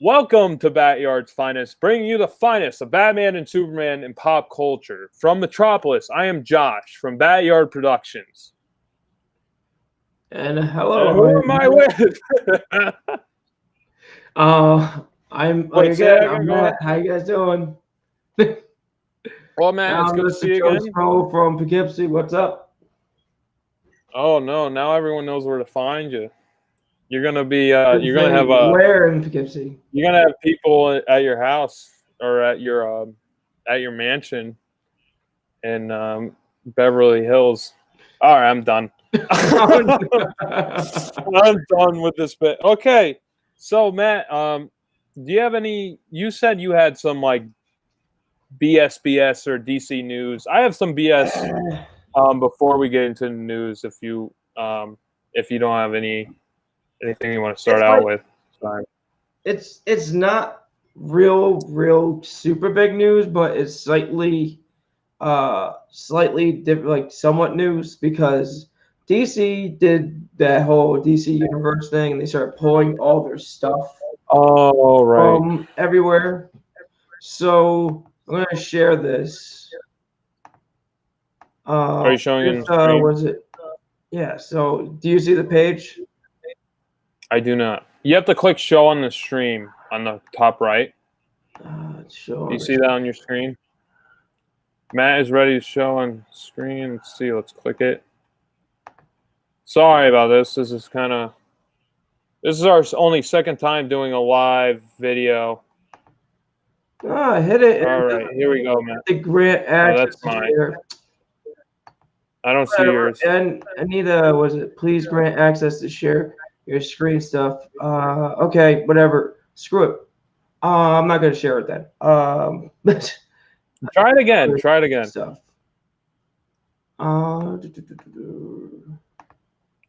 Welcome to BatYard's Finest, bringing you the finest of Batman and Superman in pop culture. From Metropolis, I am Josh from BatYard Productions. And And hello. who am I with? I'm Wait, say that again, I'm go Matt. ahead. How you guys doing? Well, Matt, it's good to Mr. see you Joe again. Sproul from Poughkeepsie. What's up? Oh no, now everyone knows where to find you. You're gonna be, you're gonna Say, have where in Poughkeepsie? you're gonna have people at your house or at your mansion in Beverly Hills. All right, I'm done. I'm done with this bit. Okay, so Matt, do you have any? You said you had some like BS or DC news. I have some BS. Before we get into the news, if you don't have anything you want to start out with, sorry. It's not real super big news, but it's slightly different, like somewhat news, because DC did that whole DC Universe thing, and they started pulling all their stuff Oh right. from everywhere. So I'm gonna share this. Are you showing it on the screen? Was it? Yeah. So do you see the page? I do not. You have to click show on the stream on the top right. Show. Do you see that on your screen? Matt is ready to show on screen. Let's see. Let's click it. Sorry about this. This is our only second time doing a live video. Hit it. All right, here we go, Matt. The grant access. That's mine. I don't see yours. And Anita, was it? Please grant access to share your screen stuff. Okay, whatever. Screw it. I'm not gonna share it then. Try it again. Stuff.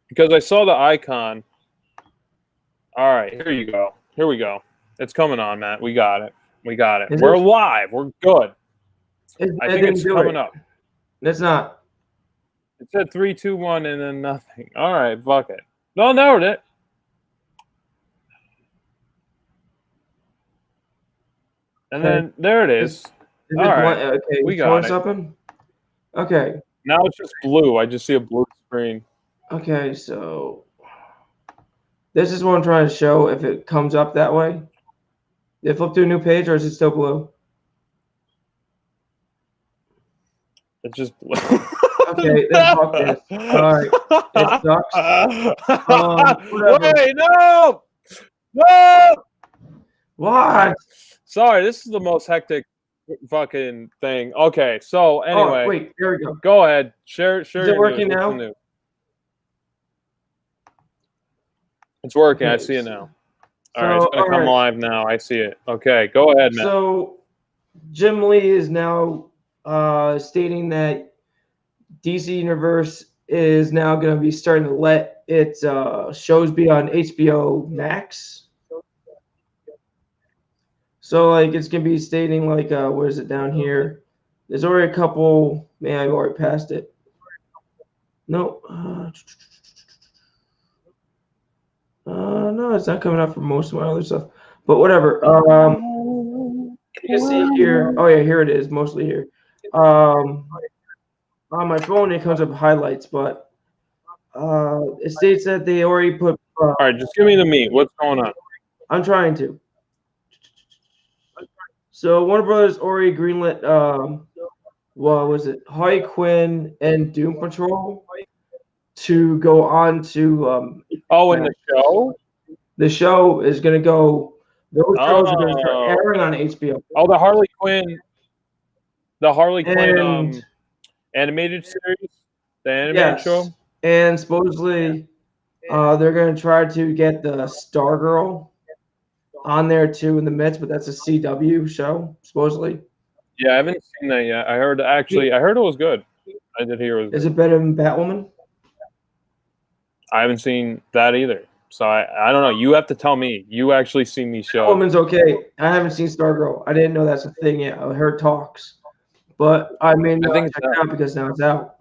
Because I saw the icon. All right, here you go. Here we go. It's coming on, Matt. We got it. We're live. We're good. I think it's coming up. It's not. It said 3, 2, 1, and then nothing. All right, fuck it. No, narrowed it. And then there it is. All right, okay, we got it. Something? Okay. Now it's just blue. I just see a blue screen. Okay, so this is what I'm trying to show. If it comes up that way, did it flip to a new page, or is it still blue? It's just blue. Okay, then fuck this. All right, it sucks. Wait, no! What? Sorry, this is the most hectic fucking thing. Okay, so anyway. Oh, wait, there we go. Go ahead. Share. Is it working now? It's working. Okay. I see it now. All right, it's going to come live now. I see it. Okay, go ahead, Matt. So Jim Lee is now stating that DC Universe is now going to be starting to let its shows be on HBO Max. So like it's going to be stating like where is it down here? There's already a couple. Man, I've already passed it. No. No, it's not coming up for most of my other stuff. But whatever. You can see here. Oh yeah, here it is. Mostly here. On my phone, it comes up highlights, but it states that they already put. All right, just give me the meat. What's going on? I'm trying to. So Warner Brothers already greenlit. What was it? Harley Quinn and Doom Patrol to go on to. In the show. The show is going to go. Those shows are going to start airing on HBO. Oh, the Harley Quinn animated series, the animated show. And supposedly, they're going to try to get the Stargirl on there too in the midst, but that's a CW show supposedly. Yeah, I haven't seen that yet. I heard it was good. I did hear it was good. Is it better than Batwoman? I haven't seen that either. So I don't know. You have to tell me. You actually seen these shows. Woman's okay. I haven't seen Stargirl. I didn't know that's a thing yet. I heard talks, but I mean, I think check it out because now it's out.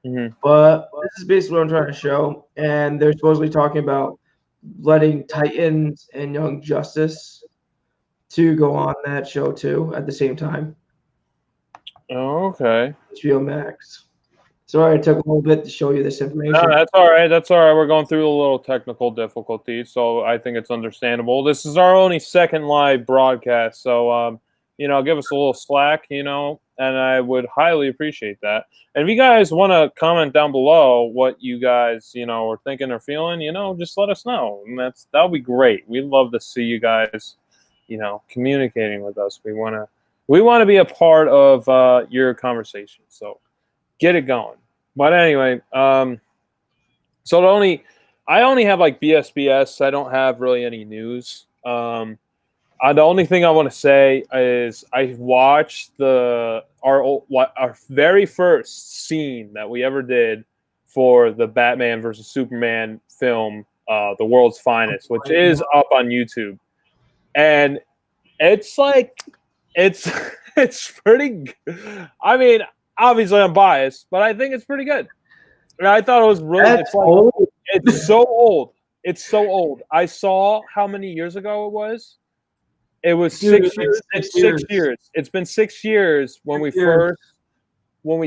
Mm-hmm. But this is basically what I'm trying to show, and they're supposedly talking about letting Titans and Young Justice to go on that show too at the same time. Oh, okay. HBO Max. Sorry, it took a little bit to show you this information. No, that's all right. That's all right. We're going through a little technical difficulties, so I think it's understandable. This is our only second live broadcast, so give us a little slack, and I would highly appreciate that. And if you guys want to comment down below what you guys, are thinking or feeling, just let us know. And that'll be great. We'd love to see you guys, communicating with us. We want to be a part of your conversation. So get it going. But anyway, so I only have like BSBS. I don't have really any news. The only thing I want to say is I watched our very first scene that we ever did for the Batman versus Superman film, The World's Finest, which is up on YouTube, and it's it's pretty. I mean, obviously I'm biased, but I think it's pretty good. And I thought it was really. It's so old. It's so old. I saw how many years ago it was. It was 6 years. It's 6 years. It's been 6 years when we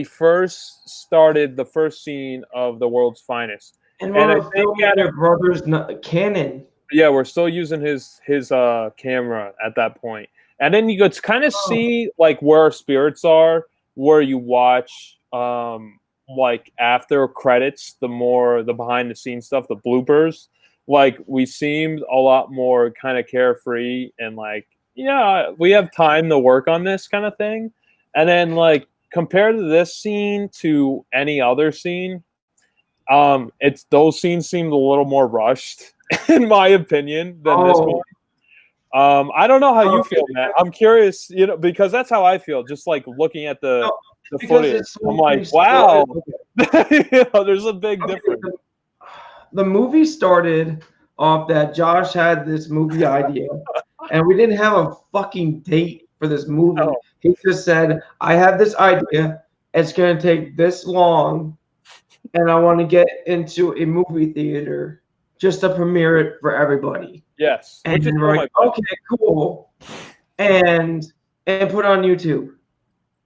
first started the first scene of The World's Finest. And I think your brother's Canon. Yeah, we're still using his camera at that point. And then you could kind of see like where our spirits are, where you watch like after credits, the behind the scenes stuff, the bloopers. Like we seemed a lot more kind of carefree and like, yeah, we have time to work on this kind of thing. And then like compared to this scene to any other scene, those scenes seemed a little more rushed in my opinion than this one. I don't know how you feel, Matt. I'm curious, because that's how I feel. Just like looking at the footage, I'm like, wow, there's a big difference. The movie started off that Josh had this movie idea, and we didn't have a fucking date for this movie. Oh. He just said, "I have this idea. It's going to take this long, and I want to get into a movie theater just to premiere it for everybody." Yes. And we're like, okay, cool. And put it on YouTube.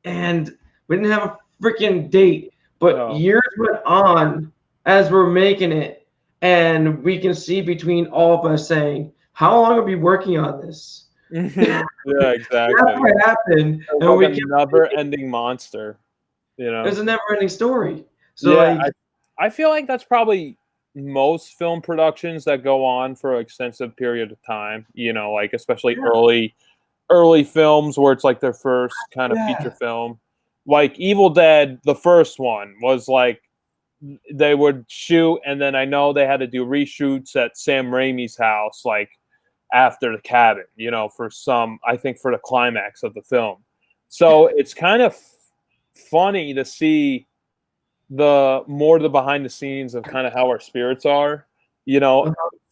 And we didn't have a freaking date. But years went on as we're making it. And we can see between all of us saying, how long are we working on this? Yeah, exactly. That's what happened. It's like a never-ending monster. It's a never-ending story. So yeah, I feel like that's probably most film productions that go on for an extensive period of time, like especially early films where it's like their first kind of feature film. Like Evil Dead, the first one was like they would shoot, and then I know they had to do reshoots at Sam Raimi's house, like after the cabin, for I think for the climax of the film. So it's kind of funny to see the behind the scenes of kind of how our spirits are,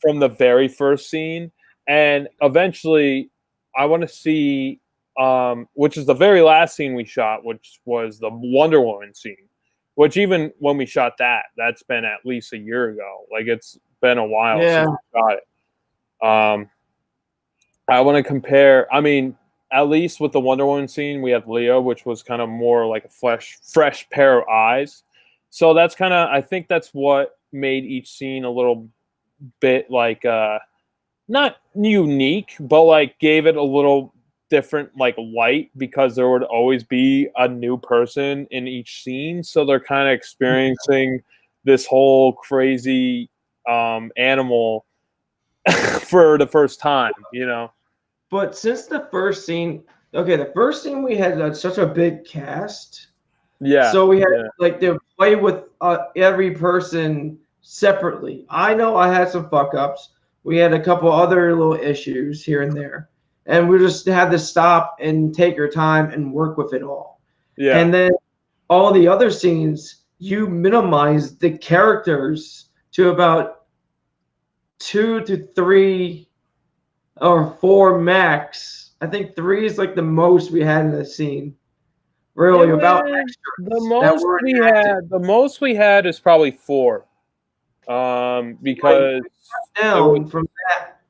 from the very first scene. And eventually I want to see, which is the very last scene we shot, which was the Wonder Woman scene, which even when we shot that's been at least a year ago. Like it's been a while since we shot it. I want to compare, I mean, at least with the Wonder Woman scene, we had Leo, which was kind of more like a fresh pair of eyes. So that's kind of, I think that's what made each scene a little bit like, not unique, but like gave it a little different like light, because there would always be a new person in each scene. So they're kind of experiencing this whole crazy animal for the first time, But since the first scene, the first scene we had such a big cast. Yeah. So we had like to play with every person separately. I know I had some fuck ups. We had a couple other little issues here and there, and we just had to stop and take our time and work with it all. Yeah. And then all the other scenes, you minimize the characters to about 2 to 3 or 4 max. I think 3 is like the most we had in the scene. Really, about extras. The most we had is probably 4. because down from that,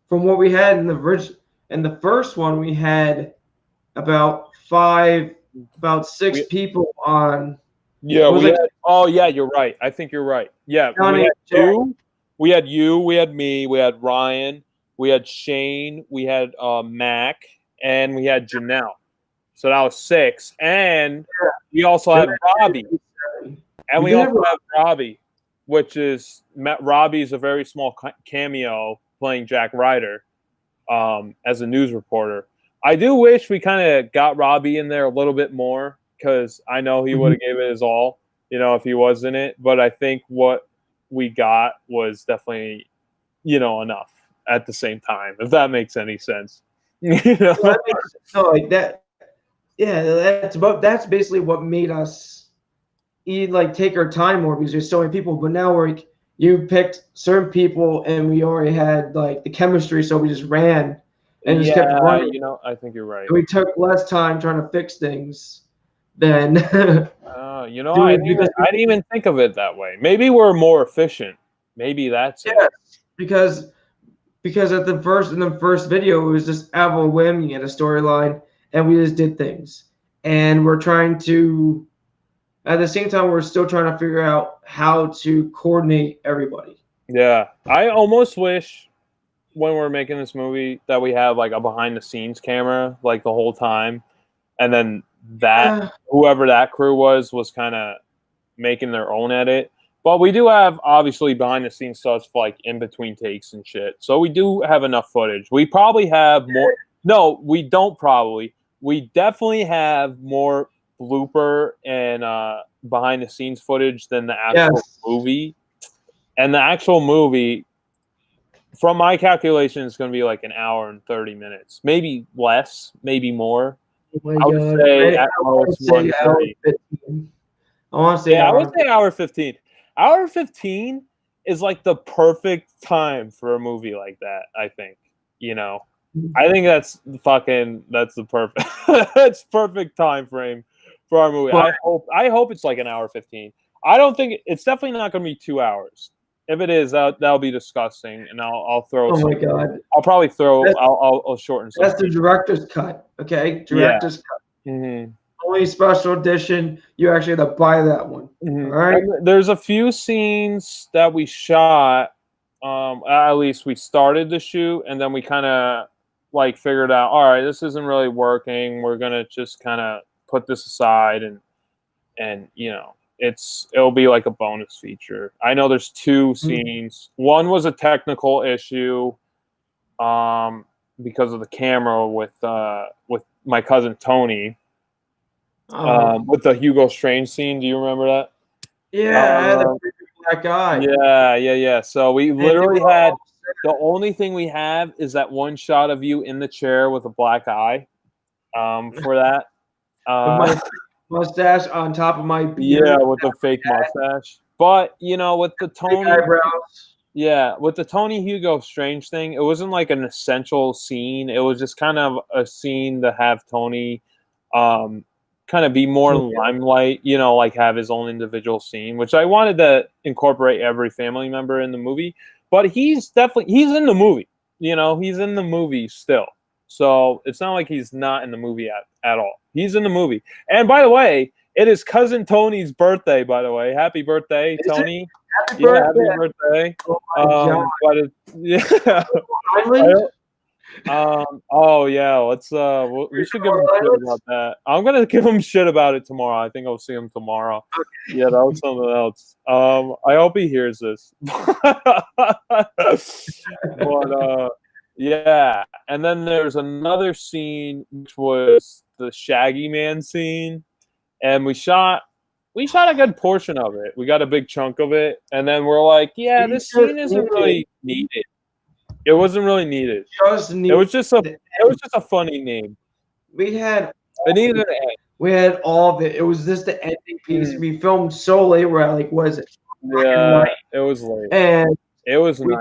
from what we had in the first one, we had about six people on. Yeah, we had. Oh, yeah, you're right. I think you're right. Yeah, we had you. We had you. We had me. We had Ryan. We had Shane. We had Mac, and we had Janelle. So that was 6, and we also had Robbie, and we also have Robbie, which is Robbie's a very small cameo playing Jack Ryder, as a news reporter. I do wish we kind of got Robbie in there a little bit more, because I know he would have gave it his all, if he was in it. But I think what we got was definitely, enough at the same time, if that makes any sense. So like that. Yeah, that's basically what made us take our time more, because there's so many people. But now you picked certain people, and we already had the chemistry, so we just ran and just kept running. I think you're right. And we took less time trying to fix things than. I didn't even think of it that way. Maybe we're more efficient. Maybe that's it. Because in the first video, it was just Avril Whim. You had a storyline, and we just did things. And we're trying to, at the same time, we're still trying to figure out how to coordinate everybody. Yeah, I almost wish when we're making this movie that we have a behind the scenes camera the whole time, and then whoever that crew was kind of making their own edit. But we do have obviously behind the scenes stuff in between takes and shit. So we do have enough footage. We probably have more. No, we don't probably. We definitely have more blooper and behind the scenes footage than the actual movie. And the actual movie, from my calculation, is going to be an hour and 30 minutes. Maybe less, maybe more. Oh my God. I would say hour 15. I want to say I would say hour 15. Hour 15 is the perfect time for a movie like that, I think. I think that's the perfect that's perfect time frame for our movie. I hope it's an hour 15. I don't think it's definitely not going to be 2 hours. If it is, that'll be disgusting, and I'll throw. Oh my God! I'll probably throw. I'll shorten. That's the director's cut. Okay, director's cut. Mm-hmm. Only special edition. You actually have to buy that one. Mm-hmm. All right. And there's a few scenes that we shot. At least we started the shoot, and then we kind of figured out, all right, this isn't really working. We're gonna just kind of put this aside, and it'll be a bonus feature. I know there's 2 scenes. One was a technical issue, because of the camera with my cousin Tony, with the Hugo Strange scene. Do you remember that? Yeah, the black eye. Yeah. So we literally had. The only thing we have is that one shot of you in the chair with a black eye, for that. With my mustache on top of my beard. Yeah, with the fake mustache. But, with the Tony... eyebrows. Yeah, with the Tony Hugo Strange thing, it wasn't an essential scene. It was just kind of a scene to have Tony kind of be more limelight, have his own individual scene, which I wanted to incorporate every family member in the movie. But he's in the movie, he's in the movie still. So it's not like he's not in the movie at all. He's in the movie. And by the way, it is cousin Tony's birthday, by the way. Happy birthday, Tony. Happy birthday. Happy birthday. Oh yeah, let's we should give him shit about that. I'm gonna give him shit about it tomorrow. I think I'll see him tomorrow. Okay. Yeah, that was something else. I hope he hears this. But yeah, and then there's another scene which was the Shaggy Man scene, and we shot a good portion of it. We got a big chunk of it, and then we're like, yeah, this scene isn't really needed. It wasn't really needed. It was just a funny name. We had all of it. It was just the ending piece. We filmed so late. We're at was it? Yeah, it was late. And it was. We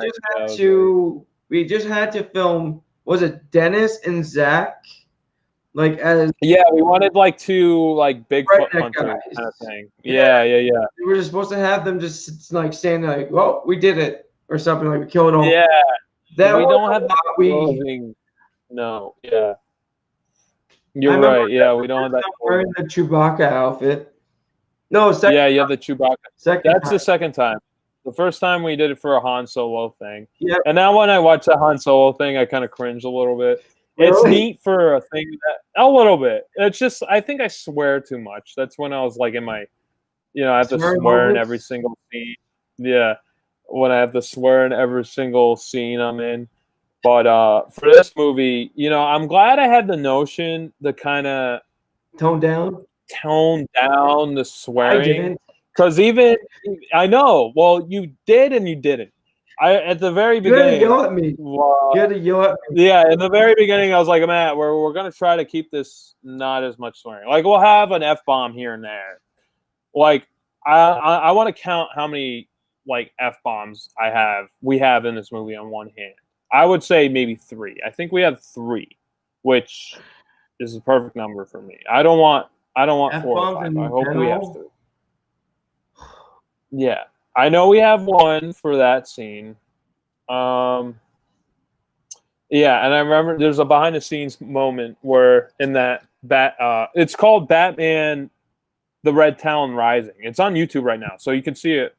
just had to film. Was it Dennis and Zach like as we wanted like two like Bigfoot redneck hunters guys. kind of thing. Yeah. Yeah. We were just supposed to have them just like saying like, "Well, we did it" or something like we killed them. Yeah, That we was don't a have that lot. We clothing. No, yeah, I you're remember right. Yeah, we don't have that I'm wearing clothing. the Chewbacca outfit. No, Yeah, you have the Chewbacca. second That's time. the second time. The first time we did it for a Han Solo thing. Yep. And now when I watch the Han Solo thing, I kind of cringe a little bit. It's Really? neat for a thing that a little bit. It's just I think I swear too much. That's when I was like in my, I have to Swearing swear in moments? every single scene. Yeah, when I have to swear in every single scene I'm in. But for this movie, I'm glad I had the notion to kind of Tone down. tone down the I swearing. didn't. Because I know. Well, you did and you didn't. At the very You had to beginning. yell at me. You had to yell at me. Yeah, in the very beginning, I was like, Matt, we're gonna try to keep this not as much swearing. Like we'll have an F-bomb here and there. Like I want to count how many like F-bombs we have in this movie on one hand. I would say maybe 3. I think we have 3, which is the perfect number for me. I don't want 4 or F-bombs 5. in I hope we have general? 3. Yeah, I know we have 1 for that scene. Yeah, and I remember there's a behind the scenes moment where in that it's called Batman the Red Talon Rising. It's on YouTube right now, so you can see it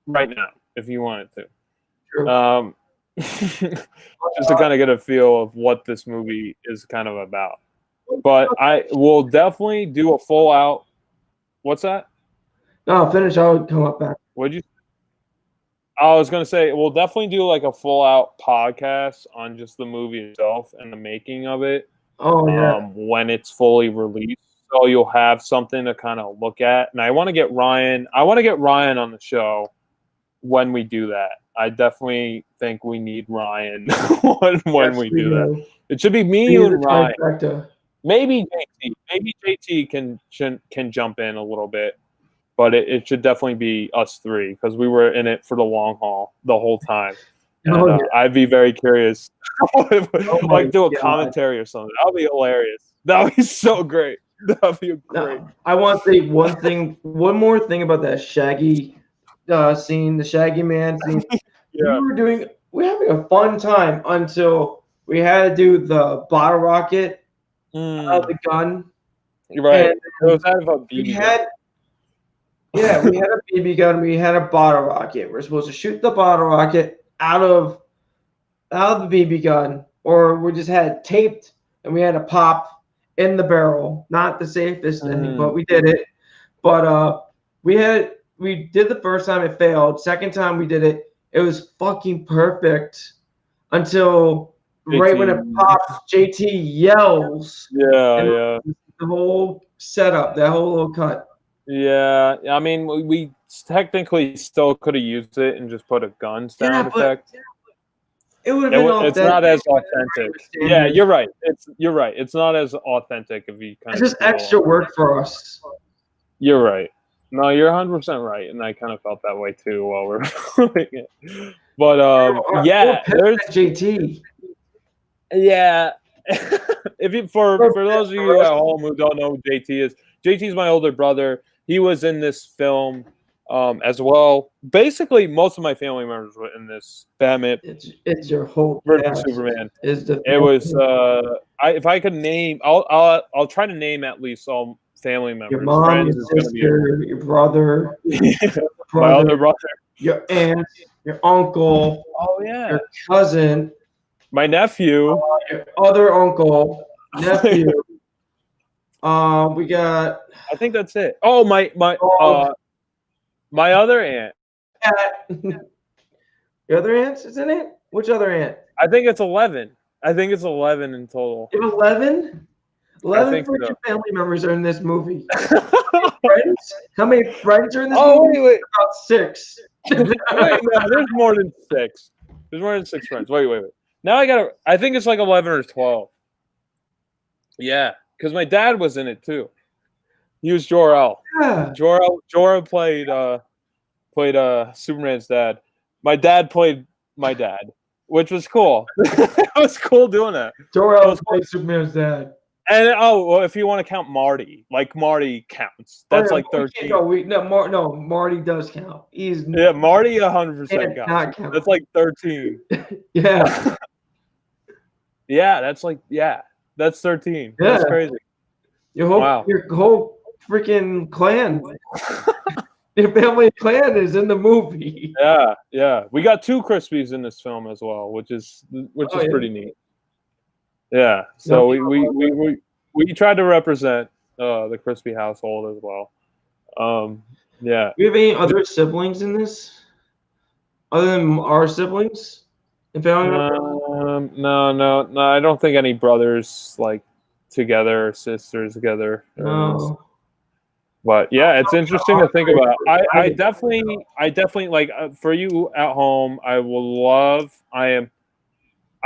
right now if you wanted to. Sure. Just to kind of get a feel of what this movie is kind of about. But I will definitely do a full out. What's that? No, finish. I'll come up back. What'd you? I was gonna say we'll definitely do like a full out podcast on just the movie itself and the making of it. Oh yeah. When it's fully released, so you'll have something to kind of look at. And I want to get Ryan on the show when we do that. I definitely think we need Ryan when we do that. It should be me and Ryan. Maybe JT. Maybe JT can jump in a little bit, but it should definitely be us 3 because we were in it for the long haul the whole time. And I'd be very curious, like do a commentary or something. That'll be hilarious. That'll be so great. That'll be great. No, I want to say one more thing about that Shaggy scene, the Shaggy Man scene. Yeah. We were having a fun time until we had to do the bottle rocket out of the gun. You're right. It was out of a BB gun. Yeah, we had a BB gun. We had a bottle rocket. We're supposed to shoot the bottle rocket out of the BB gun, or we just had it taped and we had to pop in the barrel. Not the safest thing, but we did it. But we did the first time, it failed. Second time we did it, it was fucking perfect until right when it pops, JT yells. Yeah. The whole setup, that whole little cut. Yeah, I mean, we technically still could have used it and just put a gun sound effect. It would have been It's not as authentic. Yeah, you're right. It's not as authentic if you kind of. It's just extra work for us. You're right. No, you're 100% right, and I kind of felt that way too while we're filming it. But yeah, there's JT. Yeah, for those of you at home who don't know who JT is, JT's my older brother. He was in this film as well. Basically, most of my family members were in this Batman. It's your whole Superman. It was if I could name, I'll try to name at least all family members. Your mom, friends your sister, your brother, my other brother, your aunt, your uncle. Oh yeah, your cousin, my nephew, your other uncle, nephew. We got. I think that's it. Oh my other aunt. Your other aunt is in it? Which other aunt? I think it's 11. I think it's 11 in total. 11? 11 family members are in this movie. Friends? How many friends are in this movie? Wait. About 6. Wait, no, there's more than 6. There's more than 6 friends. Wait. Now I think it's like 11 or 12. Yeah, because my dad was in it too. He was Jor-El. Yeah. Jor-El played Superman's dad. My dad played my dad, which was cool. It was cool doing that. Jor-El played Superman's dad. And well, if you want to count Marty, like Marty counts. That's like 13. No, Marty does count. Marty 100% counts. Not count. That's like 13. Yeah. That's 13. Yeah. That's crazy. Your whole freaking clan. Your family clan is in the movie. Yeah. We got 2 Crispies in this film as well, which is pretty neat. Yeah. So we tried to represent the Crispy household as well. Yeah. Do we have any other siblings in this? Other than our siblings? No. I don't think any brothers like together or sisters together. No. But yeah, it's interesting to think about. I definitely like for you at home. I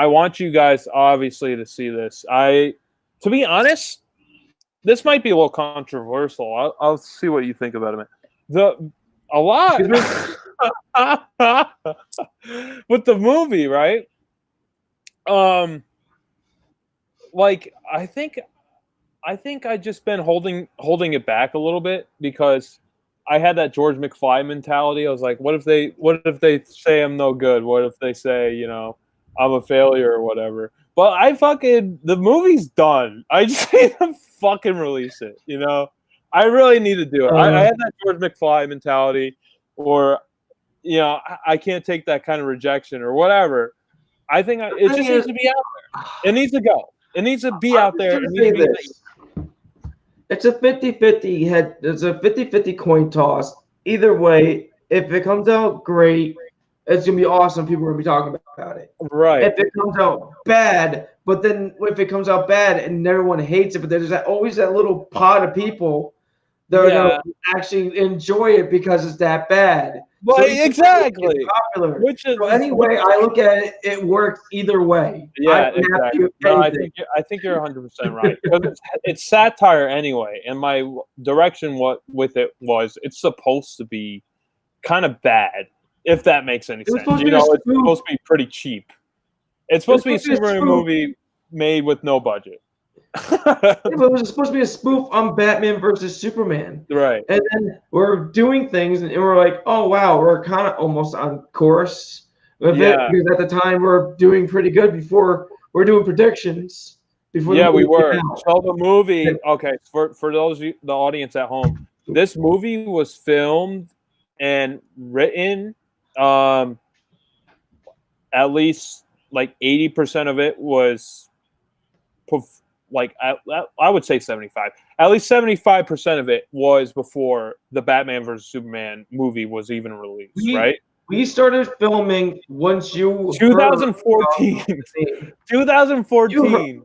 want you guys obviously to see this. To be honest, this might be a little controversial. I'll see what you think about it. A lot with the movie, right? Like I think I just been holding it back a little bit because I had that George McFly mentality. I was like, what if they say I'm no good? What if they say, I'm a failure or whatever? But the movie's done. I just need to fucking release it, I really need to do it. I had that George McFly mentality, or, I can't take that kind of rejection or whatever. I think it just needs to be out there. It needs to go. It needs to be out there. It's a 50-50 It's a 50-50 coin toss. Either way, if it comes out great, it's gonna be awesome. People are gonna be talking about it. Right. If it comes out bad, but then if it comes out bad and everyone hates it, but there's always that little pot of people that are gonna actually enjoy it because it's that bad. Well, exactly. It's popular. Anyway, I look at it. It works either way. Yeah, exactly. No, I think you're 100% right. Because it's satire anyway, and my direction with it was it's supposed to be kind of bad, if that makes any sense. It's supposed to be pretty cheap. It's supposed to be a superhero movie made with no budget. But it was supposed to be a spoof on Batman versus Superman. Right. And then we're doing things and we're like, oh wow, we're kind of almost on course with it because at the time we're doing pretty good before we're doing predictions. We were. So the movie, okay, for those the audience at home, this movie was filmed and written at least like 80% of it was like I would say 75. At least 75% of it was before the Batman vs Superman movie was even released, right? We started filming once 2014. 2014.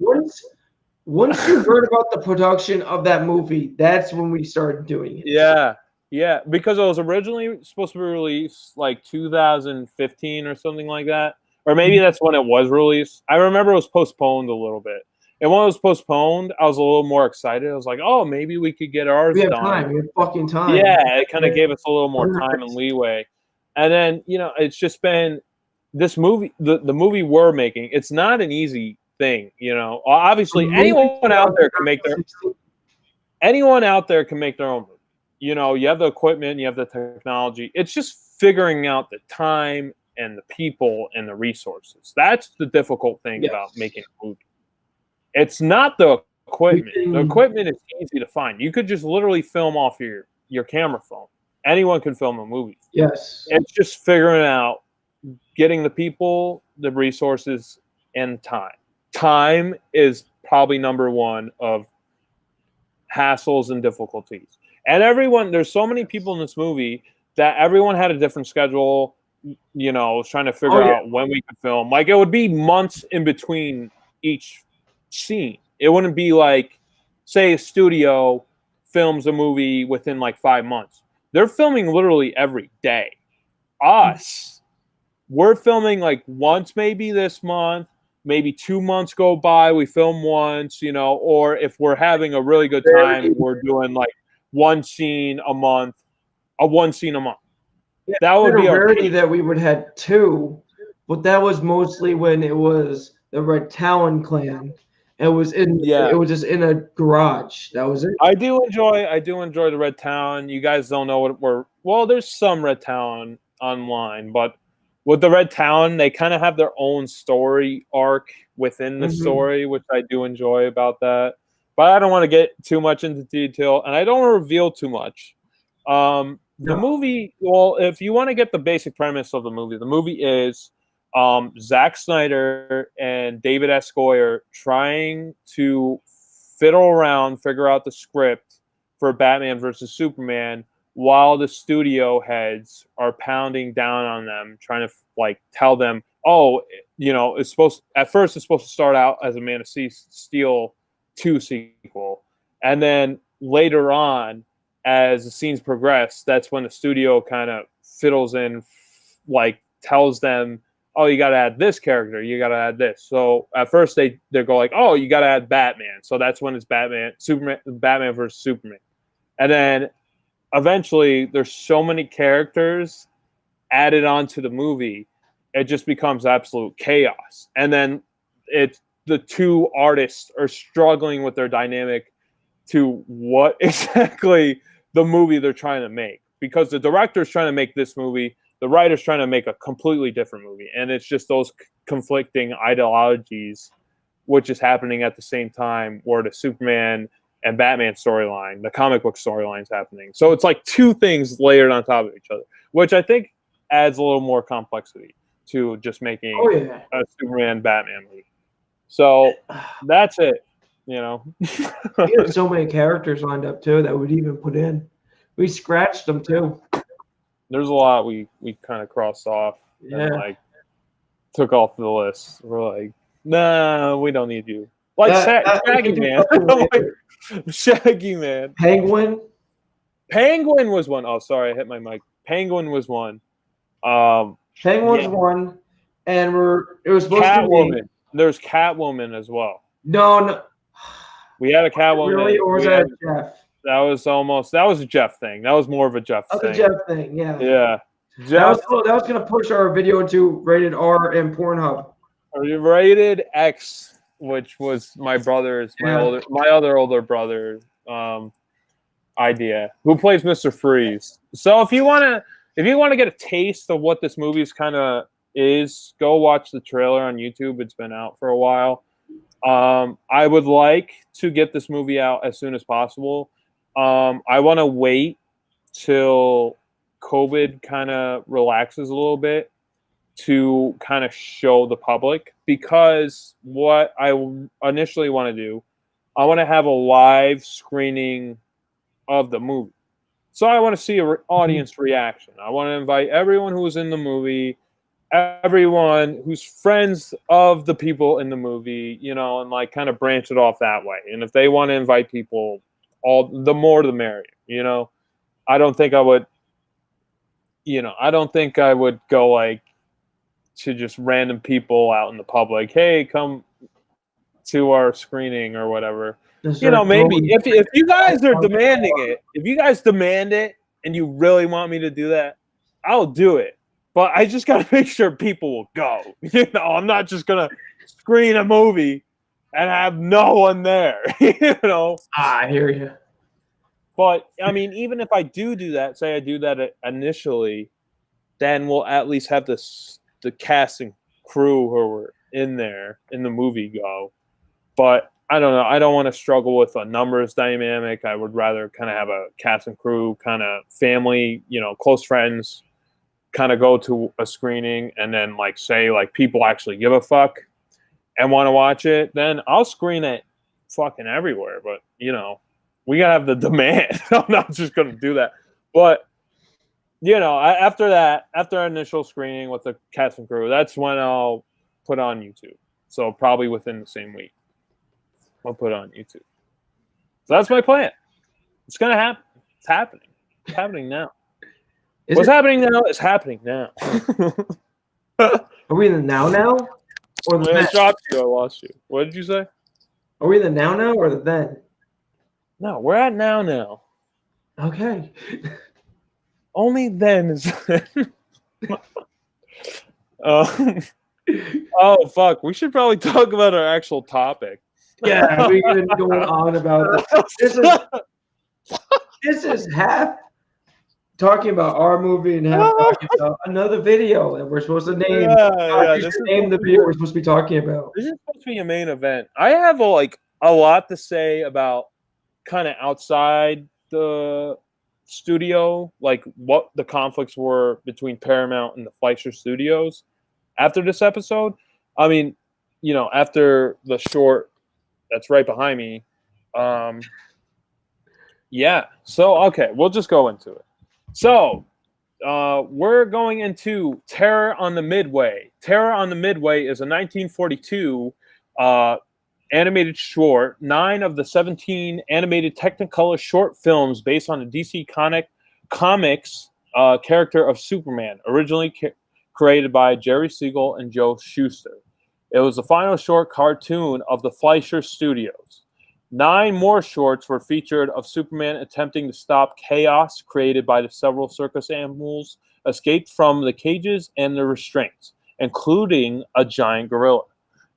Once you heard about the production of that movie, that's when we started doing it. Yeah, because it was originally supposed to be released like 2015 or something like that. Or maybe that's when it was released. I remember it was postponed a little bit. And when it was postponed, I was a little more excited. I was like, oh, maybe we could get ours done. We have fucking time. Yeah, it kind of gave us a little more time and leeway. And then, it's just been this movie, the movie we're making, it's not an easy thing, Obviously, anyone out there can make their own movie. You have the equipment, you have the technology. It's just figuring out the time and the people and the resources. That's the difficult thing about making a movie. It's not the equipment. The equipment is easy to find. You could just literally film off your camera phone. Anyone can film a movie. Yes. It's just figuring out, getting the people, the resources, and time. Time is probably number one of hassles and difficulties. And there's so many people in this movie that everyone had a different schedule, was trying to figure out when we could film. Like, it would be months in between each scene. It wouldn't be like, say, a studio films a movie within like 5 months. They're filming literally every day. We're filming like once maybe this month, maybe 2 months go by, we film once, or if we're having a really good time, we're doing like one scene a month. Yeah, that would be a rarity that we would have 2, but that was mostly when it was the Red Talon clan. It was just in a garage. That was it. I do enjoy the Red Town. You guys don't know what we're well. There's some Red Town online, but with the Red Town, they kind of have their own story arc within the story, which I do enjoy about that. But I don't want to get too much into detail, and I don't want to reveal too much. The movie, well, if you want to get the basic premise of the movie is Zack Snyder and David S. Goyer trying to fiddle around, figure out the script for Batman versus Superman, while the studio heads are pounding down on them, trying to like tell them, oh, it's supposed to start out as a Man of Steel 2 sequel, and then later on, as the scenes progress, that's when the studio kind of fiddles in, like tells them, oh, you got to add this character, you got to add this. So at first they go like, oh, you got to add Batman. So that's when it's Batman versus Superman. And then eventually there's so many characters added onto the movie, it just becomes absolute chaos. And then the two artists are struggling with their dynamic to what exactly the movie they're trying to make. Because the director's trying to make this movie, the writer's trying to make a completely different movie. And it's just those conflicting ideologies, which is happening at the same time, where the Superman and Batman storyline, the comic book storyline is happening. So it's like two things layered on top of each other, which I think adds a little more complexity to just making a Superman Batman movie. So that's it. We had so many characters lined up too that we'd even put in. We scratched them too. There's a lot we kind of crossed off and like took off the list. We're like, nah, we don't need you. Like Shaggy Man. Shaggy Man. Penguin was one. Oh, sorry, I hit my mic. Penguin was one. Penguin's one, and it was supposed Catwoman. to be. There's Catwoman as well. No. We had a Catwoman. Really, or was that Jeff? That was a Jeff thing. That was more of a Jeff thing. That's a Jeff thing, yeah. Yeah. Jeff, that was gonna push our video into rated R and Pornhub. Rated X, which was my brother's, my other older brother, idea, who plays Mr. Freeze. So if you wanna get a taste of what this movie's kind of is, go watch the trailer on YouTube. It's been out for a while. I would like to get this movie out as soon as possible. I want to wait till COVID kind of relaxes a little bit to kind of show the public, because what I initially want to do, I want to have a live screening of the movie. So I want to see an audience reaction. I want to invite everyone who was in the movie, everyone who's friends of the people in the movie, and like kind of branch it off that way. And if they want to invite people, the more the merrier. I don't think I would go like to just random people out in the public, hey, come to our screening or whatever. Maybe if you guys are demanding it, if you guys demand it and you really want me to do that, I'll do it. But I just got to make sure people will go. I'm not just going to screen a movie and have no one there. I hear you. But, I mean, even if I do that, say I do that initially, then we'll at least have the cast and crew who were in there in the movie go. But I don't know. I don't want to struggle with a numbers dynamic. I would rather kind of have a cast and crew, kind of family, close friends, kind of go to a screening, and then like say like people actually give a fuck and want to watch it, then I'll screen it fucking everywhere. But we gotta have the demand. I'm not just gonna do that. But after initial screening with the cast and crew, that's when I'll put on YouTube. So probably within the same week, I'll put it on YouTube. So that's my plan. It's gonna happen. It's happening. It's happening now. What's happening now is happening now. Are we in the now or the then? I dropped you. I lost you. What did you say? Are we in the now or the then? No, we're at now. Okay. Only then is. Oh fuck! We should probably talk about our actual topic. Yeah, we've been going on about this. This is half talking about our movie and half talking about another video that we're supposed to name. Yeah, You should name the video we're supposed to be talking about. This is supposed to be a main event. I have a lot to say about kind of outside the studio, like what the conflicts were between Paramount and the Fleischer Studios after this episode. I mean, after the short that's right behind me. Yeah. So, okay, we'll just go into it. So, we're going into Terror on the Midway. Terror on the Midway is a 1942 animated short, 9 of the 17 animated Technicolor short films based on the DC Comics character of Superman, originally created by Jerry Siegel and Joe Shuster. It was the final short cartoon of the Fleischer Studios. 9 more shorts were featured of Superman attempting to stop chaos created by the several circus animals escaped from the cages and the restraints, including a giant gorilla,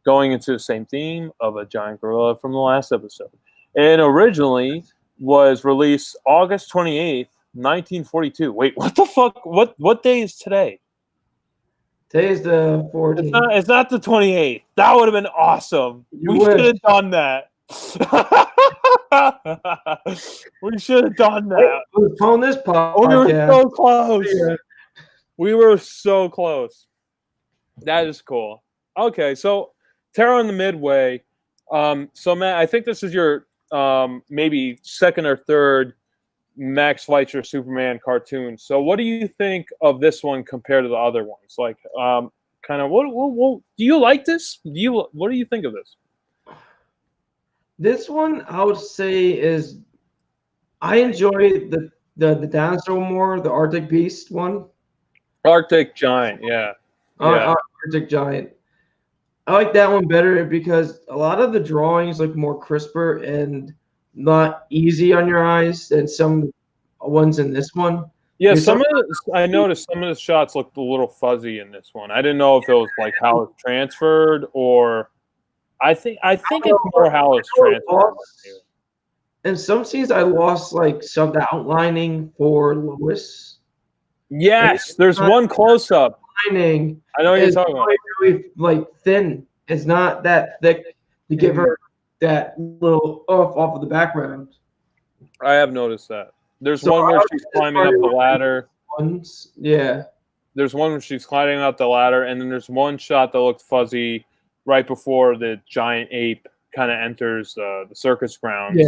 going into the same theme of a giant gorilla from the last episode. And originally was released August 28th, 1942. Wait, what the fuck? What day is today? Today's the 14th. It's not the 28th. That would have been awesome. We should have done that. We should have done that. On this podcast. We were so close. Yeah. We were so close. That is cool. Okay, so Terror on the Midway. So Matt, I think this is your maybe second or third Max Fleischer Superman cartoon. So what do you think of this one compared to the other ones? Like, kind of, what do you like this? What do you think of this? This one, I would say, is I enjoy the dinosaur more, the Arctic Beast one. Arctic Giant, yeah. Arctic Giant. I like that one better because a lot of the drawings look more crisper and not easy on your eyes than some ones in this one. Yeah, I noticed some of the shots looked a little fuzzy in this one. I didn't know if it was like how it's transferred or I think it's more how it's transferred. In some scenes, I lost like some of the outlining for Lois. Yes, there's one close up. I know what you're talking about. Really like thin. It's not that thick to give her that little off of the background. I have noticed that. There's one where she's climbing up the ladder. Yeah. There's one where she's climbing up the ladder, and then there's one shot that looked fuzzy right before the giant ape kind of enters the circus grounds,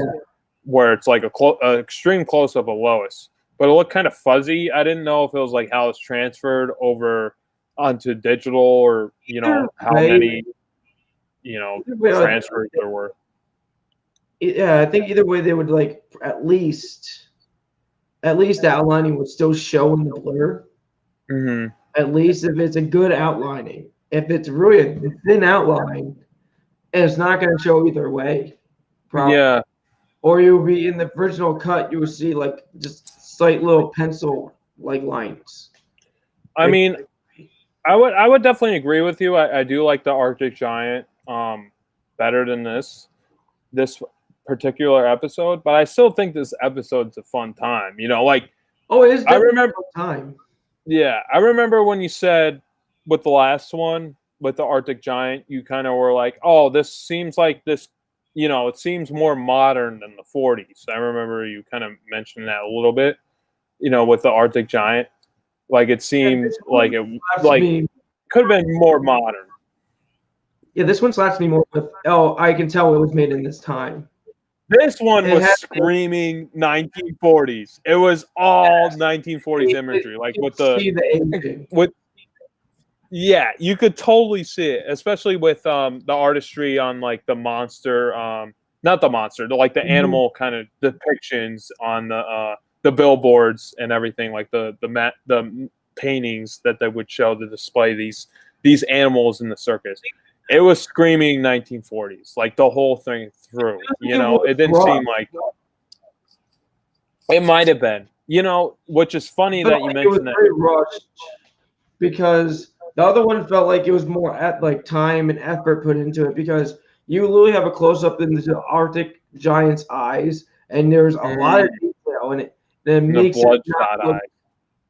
where it's like a extreme close up of Lois, but it looked kind of fuzzy. I didn't know if it was like how it's transferred over onto digital or how many transfers there were. Yeah, I think either way they would like at least the outlining would still show in the blur. Mm-hmm. At least if it's a good outlining. If it's really a thin outline, and it's not going to show either way. Probably. Yeah. Or you'll be in the original cut, you will see like just slight little pencil like lines. I mean, I would definitely agree with you. I do like the Arctic Giant better than this particular episode, but I still think this episode's a fun time. It is. I remember a fun time. Yeah, I remember when you said with the last one with the Arctic Giant, you kind of were like, "Oh, this seems like this." It seems more modern than the 40s. I remember you kind of mentioned that a little bit. With the Arctic Giant, like it seemed like it could have been more modern. Yeah, this one slaps me more with. Oh, I can tell it was made in this time. This one was screaming 1940s. It was all 1940s imagery, like yeah, you could totally see it, especially with the artistry on like the monster, not the monster, the animal kind of depictions on the billboards and everything, like the paintings that they would show to display these animals in the circus. It was screaming 1940s, like the whole thing through. It didn't seem like it might have been. Which is funny that you mentioned that. Very rushed because the other one felt like it was more at like time and effort put into it because you literally have a close up in the Arctic giant's eyes, and there's a lot of detail in it that And the makes it not bloodshot look. eye.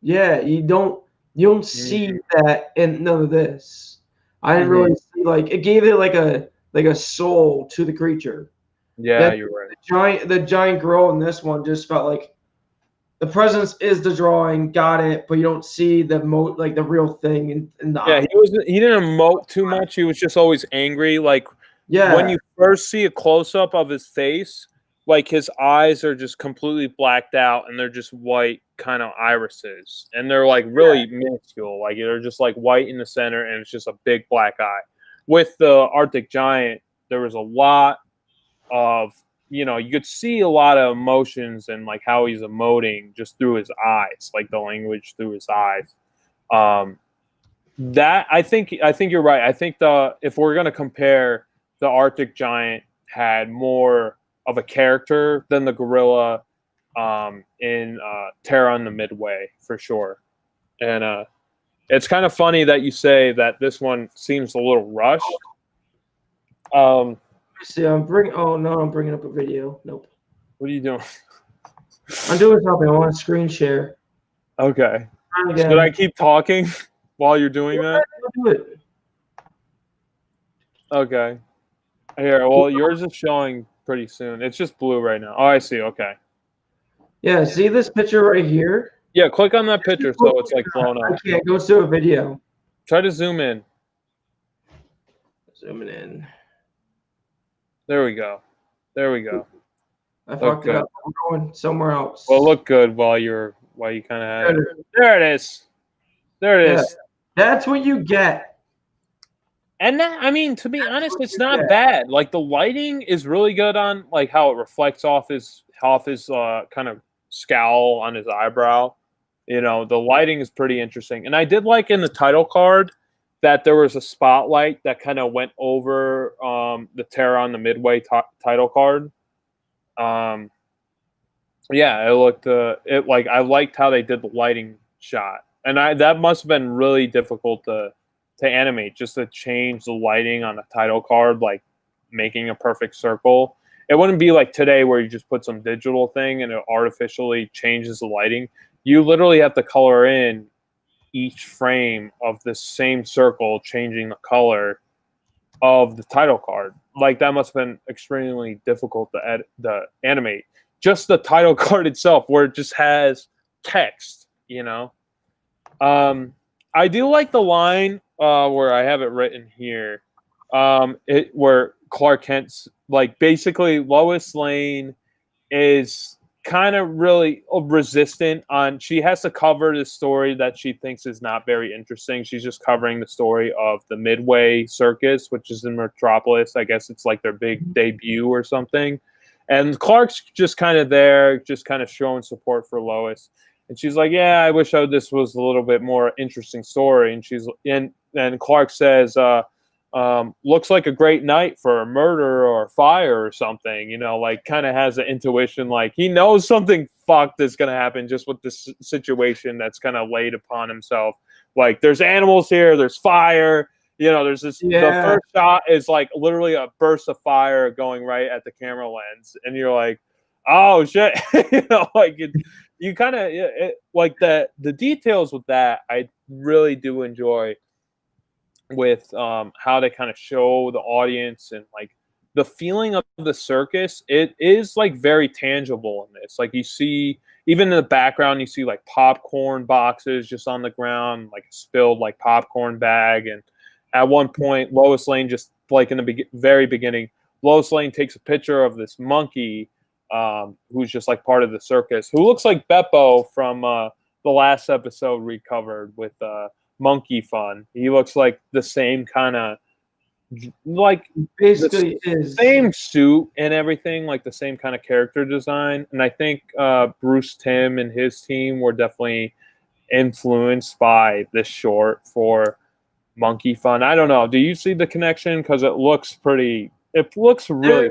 Yeah, you don't see that in none of this. I didn't really see like it gave it like a soul to the creature. Yeah, That you're right. the giant girl in this one just felt like the presence is the drawing, got it, but you don't see the like the real thing in the Yeah, eye. he didn't emote too much. He was just always angry. Like when Yeah, you first see a close up of his face, like his eyes are just completely blacked out and they're just white kind of irises. And they're like really minuscule. Like they're just like white in the center and it's just a big black eye. With the Arctic Giant, there was a lot of, you could see a lot of emotions and like how he's emoting just through his eyes, like the language through his eyes. That I think you're right. I think if we're gonna compare, the Arctic Giant had more of a character than the gorilla in Terror on the Midway for sure. And it's kind of funny that you say that this one seems a little rushed. see, I'm bringing. Oh no, I'm bringing up a video. Nope. What are you doing? I'm doing something. I want to screen share. Okay. Again. Should I keep talking while you're doing that? Do it. Okay. Here, well, yours is showing pretty soon. It's just blue right now. Oh, I see. Okay. Yeah, see this picture right here? Yeah, click on that picture so it's like blown I up. can't. Go to a video. Try to zoom in. Zooming in. There we go. There we go. I fucked it up. I'm going somewhere else. Well, look good while you kind of had it. There it is. There it is. That's what you get. And that, I mean, to be honest, it's not bad. Like the lighting is really good on like how it reflects off his kind of scowl on his eyebrow. The lighting is pretty interesting. And I did like in the title card that there was a spotlight that kind of went over the Terror on the Midway title card. Yeah, it looked I liked how they did the lighting shot, and that must have been really difficult to animate, just to change the lighting on the title card, like making a perfect circle. It wouldn't be like today where you just put some digital thing and it artificially changes the lighting. You literally have to color in each frame of the same circle, changing the color of the title card. Like that must have been extremely difficult to animate. Just the title card itself, where it just has text, I do like the line where I have it written here, where Clark Kent's like basically Lois Lane is kind of really resistant on. She has to cover the story that she thinks is not very interesting. She's just covering the story of the Midway circus, which is in Metropolis. I guess it's like their big debut or something. And Clark's just kind of there, just kind of showing support for Lois. And she's like, yeah, I wish this was a little bit more interesting story. And Clark says, looks like a great night for a murder or a fire or something, like kind of has an intuition, like he knows something fucked is going to happen just with this situation that's kind of laid upon himself. Like there's animals here, there's fire, there's this, the first shot is like literally a burst of fire going right at the camera lens. And you're like, oh shit, like you kind of like the details with that. I really do enjoy with how they kind of show the audience and like the feeling of the circus. It is like very tangible in this. Like you see, even in the background, you see like popcorn boxes just on the ground, like a spilled like popcorn bag. And at one point, Lois Lane just like in the very beginning, Lois Lane takes a picture of this monkey who's just like part of the circus, who looks like Beppo from the last episode we covered with Monkey Fun. He looks like the same kind of like basically same suit and everything, like the same kind of character design. And I think Bruce Timm and his team were definitely influenced by this short for Monkey Fun. I don't know. Do you see the connection? Because it looks really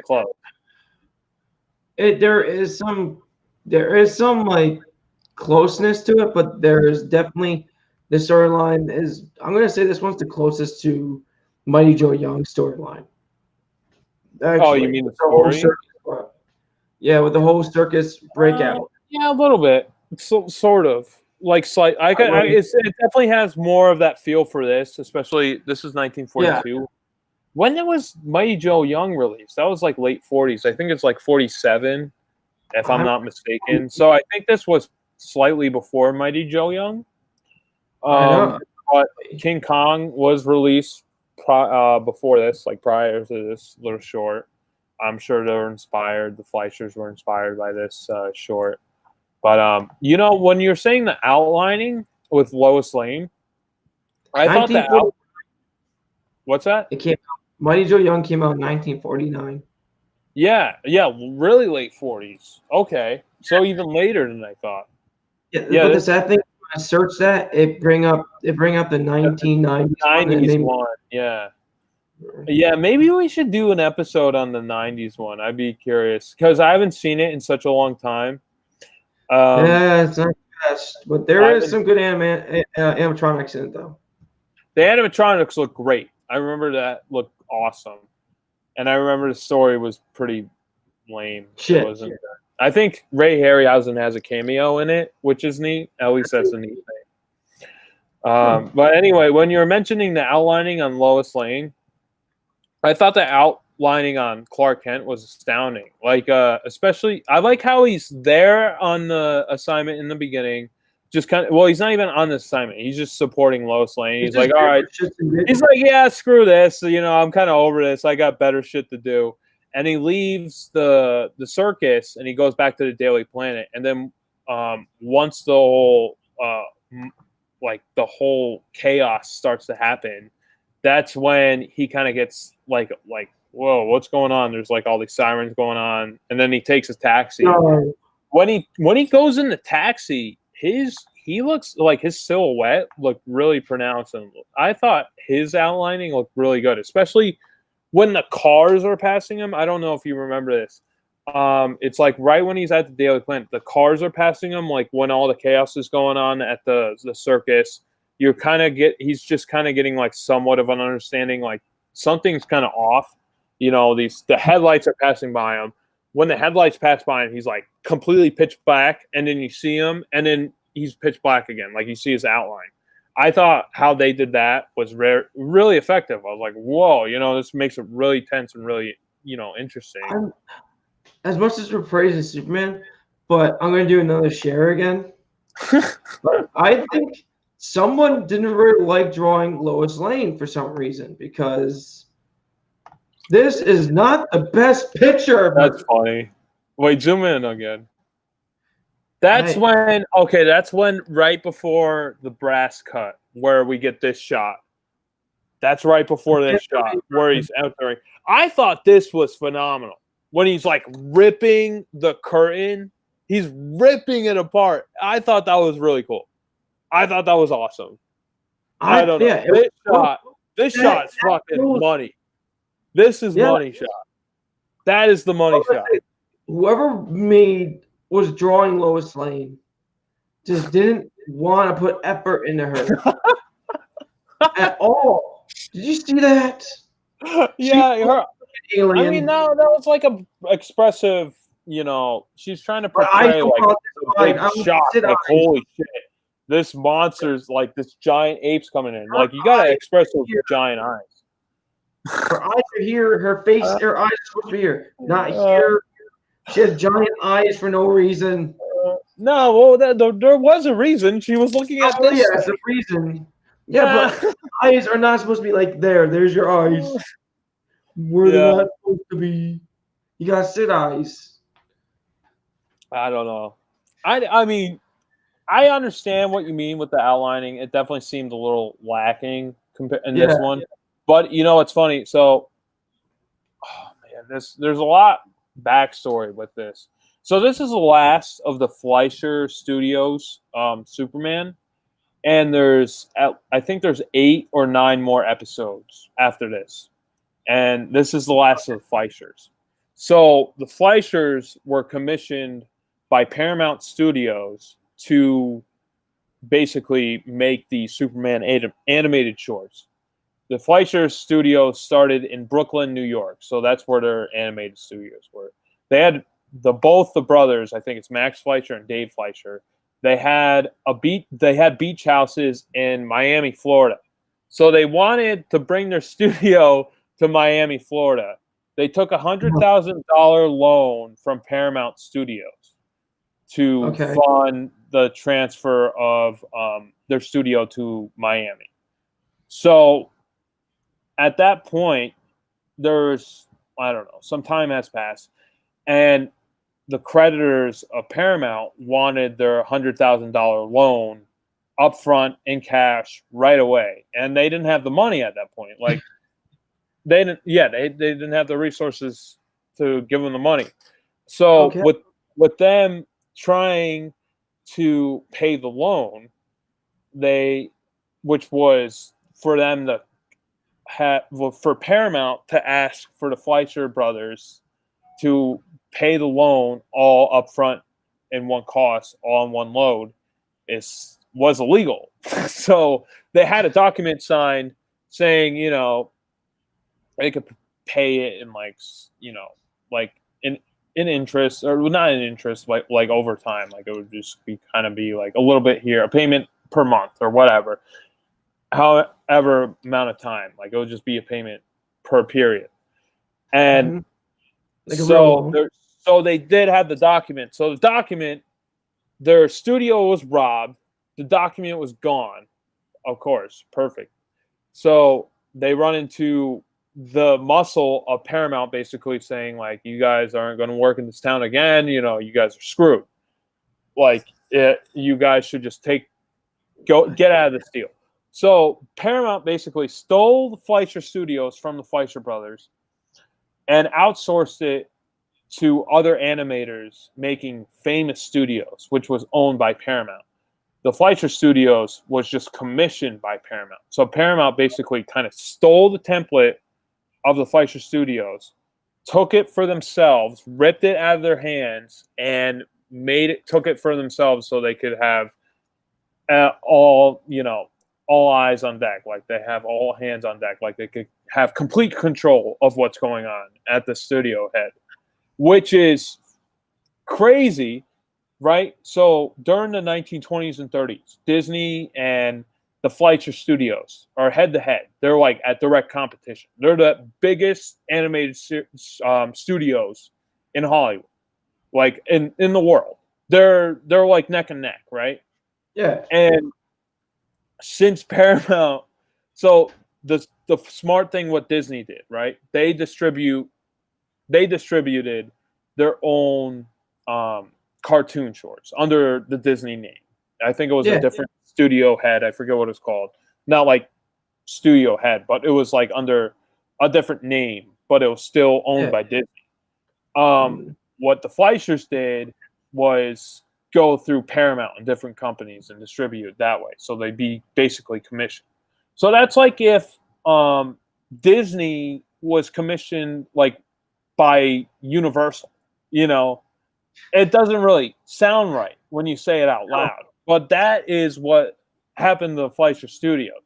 close. There is some like closeness to it, but there is definitely the storyline is. I'm gonna say this one's the closest to Mighty Joe Young's storyline. Oh, you Actually, mean the with the whole story? circus part. Yeah, with the whole circus breakout. Yeah, a little bit. Sort of. Like slight. It definitely has more of that feel for this, especially this is Yeah, 1942. When was Mighty Joe Young released? That was like late 40s. I think it's like 47, if I'm I'm, not mistaken. So I think this was slightly before Mighty Joe Young. I know. But King Kong was released before this, like prior to this little short. I'm sure they were inspired. The Fleischers were inspired by this short. But when you're saying the outlining with Lois Lane, I thought that 1940. what's that? It came out. Mighty Joe Young came out in 1949. Yeah, really late 40s. Okay, so even later than I thought. Yeah, Yeah, but the this sad thing, when I search that, it bring up the 1990s one, and 90s they one. Yeah, maybe we should do an episode on the 90s one. I'd be curious because I haven't seen it in such a long time. yeah, it's not the best, but there I is haven't some good animatronics in it though. The animatronics look great. I remember that looked awesome, and I remember the story was pretty lame. It Shit. wasn't. I think Ray Harryhausen has a cameo in it, which is neat. At least that's a neat thing. But anyway, when you were mentioning the outlining on Lois Lane, I thought the outlining on Clark Kent was astounding. Like, especially, I like how he's there on the assignment in the beginning. Just kind of, well, he's not even on the assignment. He's just supporting Lois Lane. He's like, all right. He's like, yeah, screw this. I'm kind of over this. I got better shit to do. And he leaves the circus and he goes back to the Daily Planet. And then once the whole the whole chaos starts to happen, that's when he kind of gets like whoa, what's going on? There's like all these sirens going on, and then he takes his taxi. No. When he goes in the taxi, he looks like his silhouette looked really pronounced, and I thought his outlining looked really good, especially when the cars are passing him. I don't know if you remember this. It's like right when he's at the Daily Planet, the cars are passing him. Like when all the chaos is going on at the circus, he's just kind of getting like somewhat of an understanding, like something's kind of off. The headlights are passing by him. When the headlights pass by him, he's like completely pitch black, and then you see him, and then he's pitch black again, like you see his outline. I thought how they did that was really effective. I was like, whoa, this makes it really tense and really, interesting. As much as we're praising Superman, but I'm going to do another share again. But I think someone didn't really like drawing Lois Lane for some reason, because this is not the best picture. That's funny. Wait, zoom in again. That's when right before the brass cut, where we get this shot. That's right before this shot where he's out there. I thought this was phenomenal. When he's like ripping the curtain, he's ripping it apart. I thought that was really cool. I thought that was awesome. I don't know. Yeah, this shot is fucking money. This is money shot. That is the money shot. Whoever was drawing Lois Lane just didn't want to put effort into her at all. Did you see that? Yeah, alien. I mean, no, that was like a expressive. She's trying to portray like a big shock. Like, holy shit, this monster's like this giant ape's coming in. Like, you gotta express those giant eyes. Her eyes are here. Her face, her eyes are supposed to be here, not here. She has giant eyes for no reason. No, well, there was a reason. She was looking at this. Yeah, it's a reason. Yeah, but eyes are not supposed to be like there. There's your eyes. Where they're not supposed to be. You got sit eyes. I don't know. I mean, I understand what you mean with the outlining. It definitely seemed a little lacking in this one. But it's funny. So, there's a lot backstory with this. So this is the last of the Fleischer Studios Superman, and I think there's 8 or 9 more episodes after this, and this is the last of the Fleischers. So the Fleischers were commissioned by Paramount Studios to basically make the Superman animated shorts. the Fleischer Studios started in Brooklyn, New York. So that's where their animated studios were. They had both the brothers, I think it's Max Fleischer and Dave Fleischer. They had beach houses in Miami, Florida. So they wanted to bring their studio to Miami, Florida. They took $100,000 loan from Paramount Studios to fund the transfer of their studio to Miami. So at that point, there's, I don't know, some time has passed, and the creditors of Paramount wanted their $100,000 loan upfront in cash right away, and they didn't have the money at that point. Like they didn't have the resources to give them the money. So with them trying to pay the loan, which was for them to for Paramount to ask for the Fleischer brothers to pay the loan all upfront in one cost, all in one load, was illegal. So they had a document signed saying, they could pay it in in interest, or not in interest, like over time. Like it would just be like a little bit here, a payment per month or whatever, however amount of time. Like it would just be a payment per period. And so they did have the document. So the document, their studio was robbed. The document was gone. Of course, perfect. So they run into the muscle of Paramount basically saying, like, you guys aren't going to work in this town again. You guys are screwed. Like, you guys should just get out of this deal. So Paramount basically stole the Fleischer Studios from the Fleischer brothers and outsourced it to other animators making Famous Studios, which was owned by Paramount. The Fleischer Studios was just commissioned by Paramount. So Paramount basically kind of stole the template of the Fleischer Studios, took it for themselves, ripped it out of their hands, and took it for themselves so they could have all eyes on deck. Like they have all hands on deck. Like they could have complete control of what's going on at the studio head, which is crazy, right? So during the 1920s and 30s, Disney and the Fleischer Studios are head-to-head. They're like at direct competition. They're the biggest animated studios in Hollywood, like in the world. They're like neck and neck, right? Yeah. And since Paramount, so the smart thing what Disney did, right? They distributed their own cartoon shorts under the Disney name. I think it was a different studio head. I forget what it's called. Not like studio head, but it was like under a different name, but it was still owned by Disney. What the Fleischers did was go through Paramount and different companies and distribute it that way. So they'd be basically commissioned. So that's like if Disney was commissioned like by Universal, it doesn't really sound right when you say it out loud. But that is what happened to the Fleischer Studios.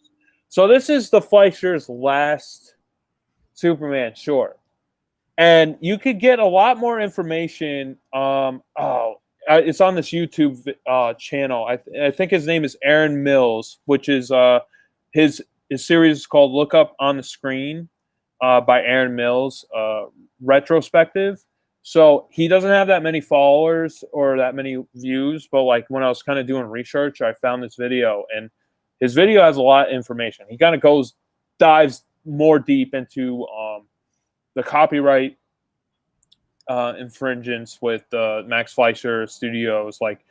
So this is the Fleischer's last Superman short. And you could get a lot more information. It's on this YouTube channel. I think his name is Aaron Mills, which is his series is called Look Up on the Screen by Aaron Mills, retrospective. So he doesn't have that many followers or that many views, but like when I was kind of doing research, I found this video, and his video has a lot of information. He kind of dives more deep into the copyright infringements with Max Fleischer Studios. Like,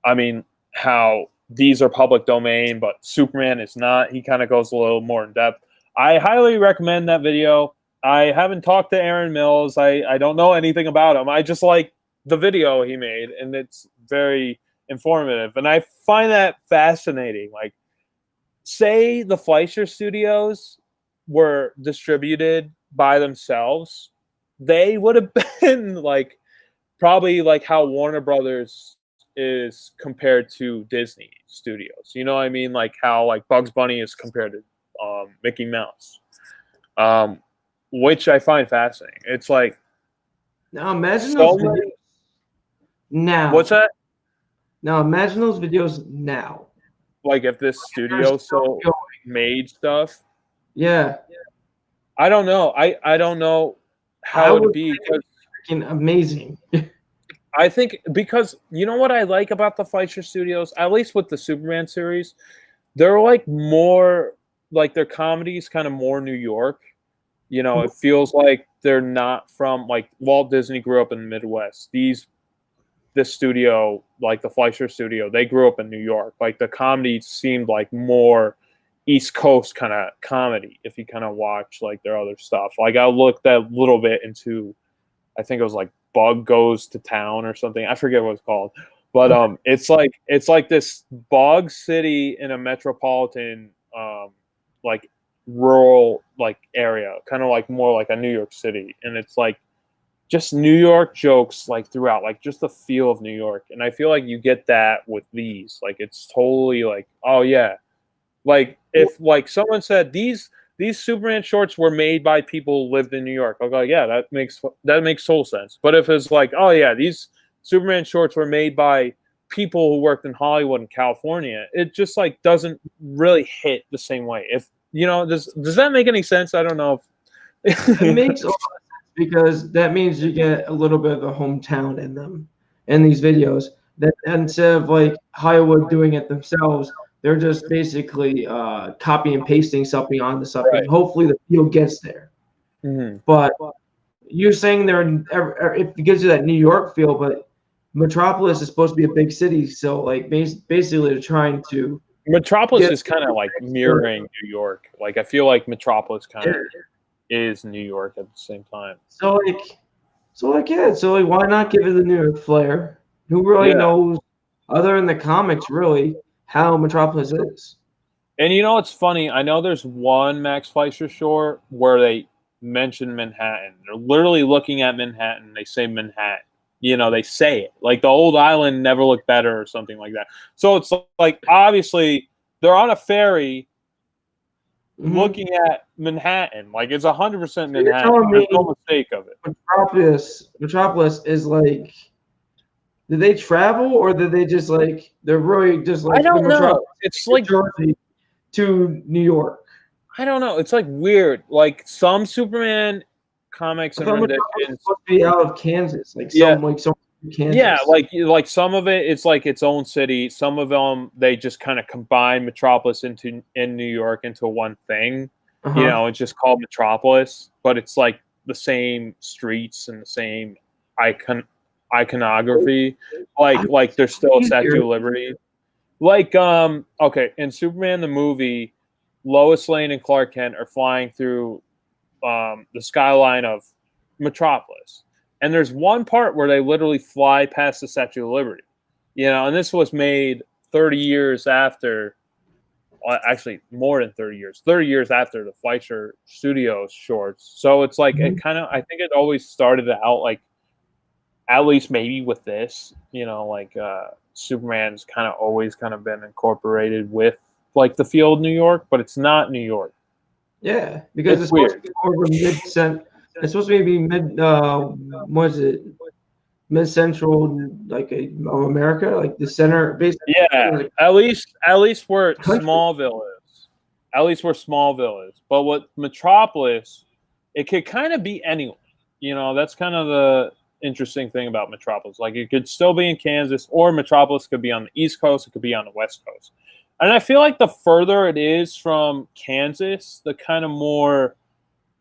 I mean, how these are public domain, but Superman is not. He kind of goes a little more in depth. I highly recommend that video. I haven't talked to Aaron Mills. I don't know anything about him. I just like the video he made, and it's very informative. And I find that fascinating. Like, say the Fleischer Studios were distributed by themselves, they would have been like probably like how Warner Brothers is compared to Disney Studios. You know what I mean? Like how like Bugs Bunny is compared to Mickey Mouse, which I find fascinating. It's like Now imagine so those many. videos now. What's that? Now imagine those videos now. Like if this studio so made stuff. Yeah. I don't know. I don't know I how it'd would be. think it's freaking amazing. I think because you know what I like about the Fleischer Studios, at least with the Superman series, they're like more like their comedies kind of more New York. You know, it feels like they're not from like Walt Disney grew up in the Midwest. This studio, like the Fleischer Studio, they grew up in New York. Like the comedy seemed like more East Coast kind of comedy if you kind of watch like their other stuff. Like I looked a little bit into, I think it was like Bug Goes to Town or something. I forget what it's called. But it's like this bog city in a metropolitan like rural like area, kind of like more like a New York City. And it's like just New York jokes like throughout, like just the feel of New York. And I feel like you get that with these. Like it's totally like, oh yeah. Like if like someone said these Superman shorts were made by people who lived in New York, I'll go, yeah, that makes total sense. But if it's like, oh yeah, these Superman shorts were made by people who worked in Hollywood and California, it just like doesn't really hit the same way. If you know, does that make any sense? I don't know if It makes a lot of sense because that means you get a little bit of the hometown in them in these videos. That instead of like Hollywood doing it themselves, they're just basically copy and pasting something onto something. Right. Hopefully the feel gets there. Mm-hmm. But you're saying it gives you that New York feel, but Metropolis is supposed to be a big city, so like basically they're trying to. Metropolis is kind of like mirroring New York. Like I feel like Metropolis kind of is New York at the same time. So why not give it the New York flair? Who really knows, other than the comics, really how Metropolis is? And you know what's funny? I know there's one Max Fleischer short where they mention Manhattan. They're literally looking at Manhattan. They say Manhattan. You know, they say it. Like the old island never looked better or something like that. So it's like, obviously, they're on a ferry looking at Manhattan. Like it's 100% Manhattan. There's no mistake of it. Metropolis is like, did they travel or did they just like, they're really just like, I don't know. It's like Jersey to New York. I don't know. It's like weird. Like some Superman comics and renditions supposed to be out of Kansas, like some Kansas. Yeah, like some of it, it's like its own city. Some of them they just kind of combine Metropolis in New York into one thing. You know, it's just called Metropolis, but it's like the same streets and the same iconography. Like there's still a Statue of Liberty. Like okay, in Superman the movie, Lois Lane and Clark Kent are flying through the skyline of Metropolis. And there's one part where they literally fly past the Statue of Liberty. You know, and this was made 30 years after, well, actually more than 30 years. 30 years after the Fleischer Studios shorts. So it's like it kind of, I think it always started out like, at least maybe with this, you know, like Superman's kind of always kind of been incorporated with like the field New York, but it's not New York. Yeah, because it's supposed to be over it's supposed to be what is it? Mid-central, like of America, like the center, basically. Yeah, like, at least where Smallville is. At least where Smallville is. But with Metropolis, it could kind of be anywhere. You know, that's kind of the interesting thing about Metropolis. Like it could still be in Kansas, or Metropolis could be on the East Coast, it could be on the West Coast. And I feel like the further it is from Kansas, the kind of more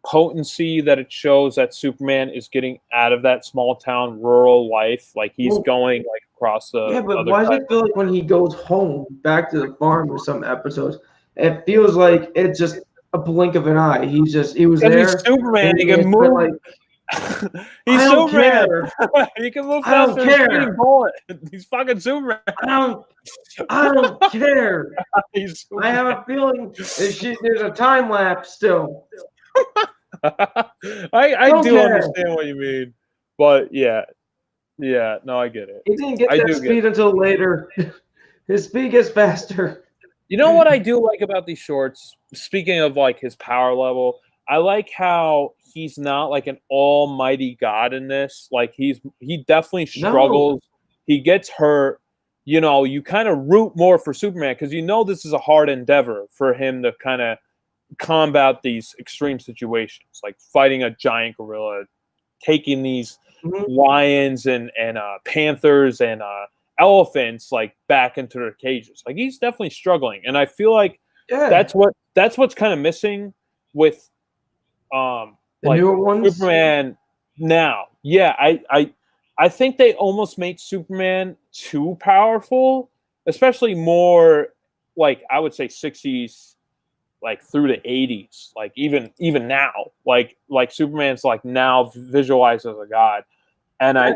potency that it shows that Superman is getting out of that small town rural life. Like he's going like across the but why does it feel like when he goes home back to the farm or some episodes, it feels like it's just a blink of an eye. He was there. He's Superman. He can move. Like, he's Superman. He can move faster than a speeding bullet. He's fucking Superman. I don't care. I have a feeling there's a time lapse still. I do understand what you mean, but yeah, no, I get it. He didn't get that speed until later. His speed gets faster. You know what I do like about these shorts? Speaking of like his power level, I like how he's not like an almighty god in this. Like he definitely No. struggles. He gets hurt. You know, you kind of root more for Superman because you know this is a hard endeavor for him to kind of combat these extreme situations, like fighting a giant gorilla, taking these lions and panthers and elephants like back into their cages. Like he's definitely struggling, and I feel like Yeah. that's what's kind of missing with The like newer ones. Superman now. Yeah, I think they almost made Superman too powerful, especially more like I would say 60s like through the 80s, like even now, like Superman's like now visualized as a god. And I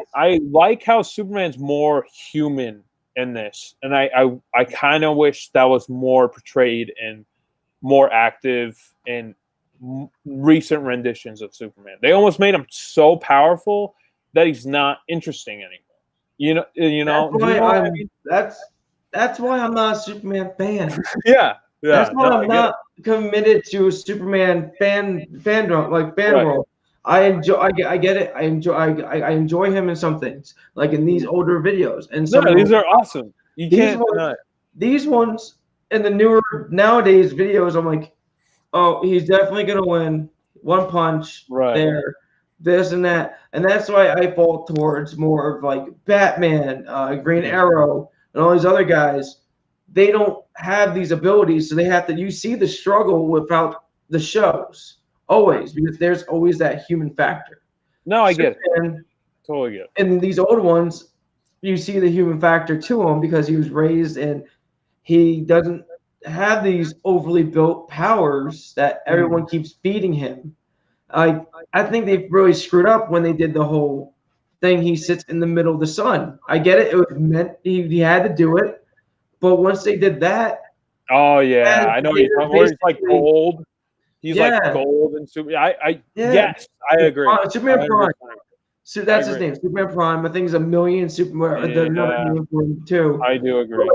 like how Superman's more human in this, and I kind of wish that was more portrayed and more active in recent renditions of Superman. They almost made him so powerful that he's not interesting anymore. That's why I'm not a Superman fan. Yeah, That's why no, I'm not committed to a Superman fandom, like fan Right. world. I get it. I enjoy him in some things, like in these older videos. And some No, of these them, are awesome. You these can't ones, deny it. these ones in the newer nowadays videos, I'm like, oh, he's definitely gonna win. One punch Right. there, this and that, and that's why I fall towards more of like Batman, Green Arrow, and all these other guys. They don't have these abilities, so they have to. You see the struggle without the shows always because there's always that human factor. No, I get it. Superman, Totally get it. and these old ones, you see the human factor to him because he was raised and he doesn't have these overly built powers that everyone keeps feeding him. I think they really screwed up when they did the whole thing. He sits in the middle of the sun. I get it; it was meant he had to do it. But once they did that, Oh yeah, I know you're talking. Where he's like gold. He's like yeah, gold and super. yeah. Yes, I agree. Superman Prime. 100%. So that's his name, Superman Prime. I think it's a million Superman. Yeah, Another million for him too. I do agree.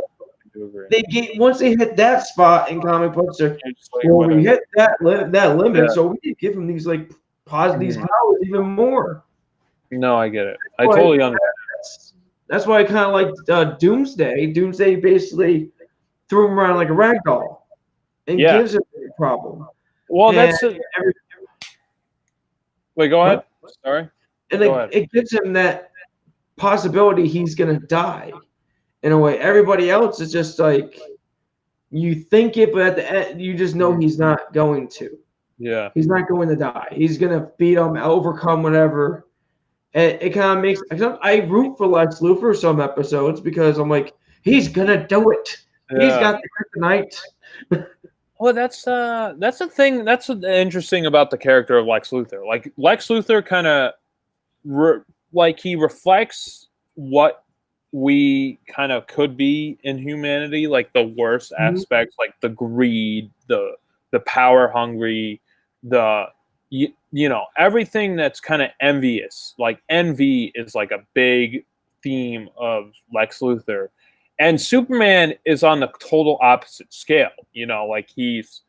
Once they hit that spot in comic books, they're Like, well, we hit that limit, Yeah. so we need to give him these like these powers even more. No, I get it. I totally understand. That's why I kind of like Doomsday. Doomsday basically threw him around like a rag doll and gives him a problem. Well, and that's wait. Go ahead. Sorry. And it gives him that possibility he's gonna die. In a way, everybody else is just like you think it, but at the end, you just know he's not going to. Yeah, he's not going to die. He's gonna beat him, overcome whatever. And it kind of makes I root for Lex Luthor some episodes because I'm like, he's gonna do it. Yeah. He's got the kryptonite. Well, that's the thing. That's interesting about the character of Lex Luthor. Like Lex Luthor, kind of like he reflects what we kind of could be in humanity, like the worst aspects, like the greed, the power hungry, you know, everything that's kind of envious. Like envy is like a big theme of Lex Luthor. And Superman is on the total opposite scale. You know, like he's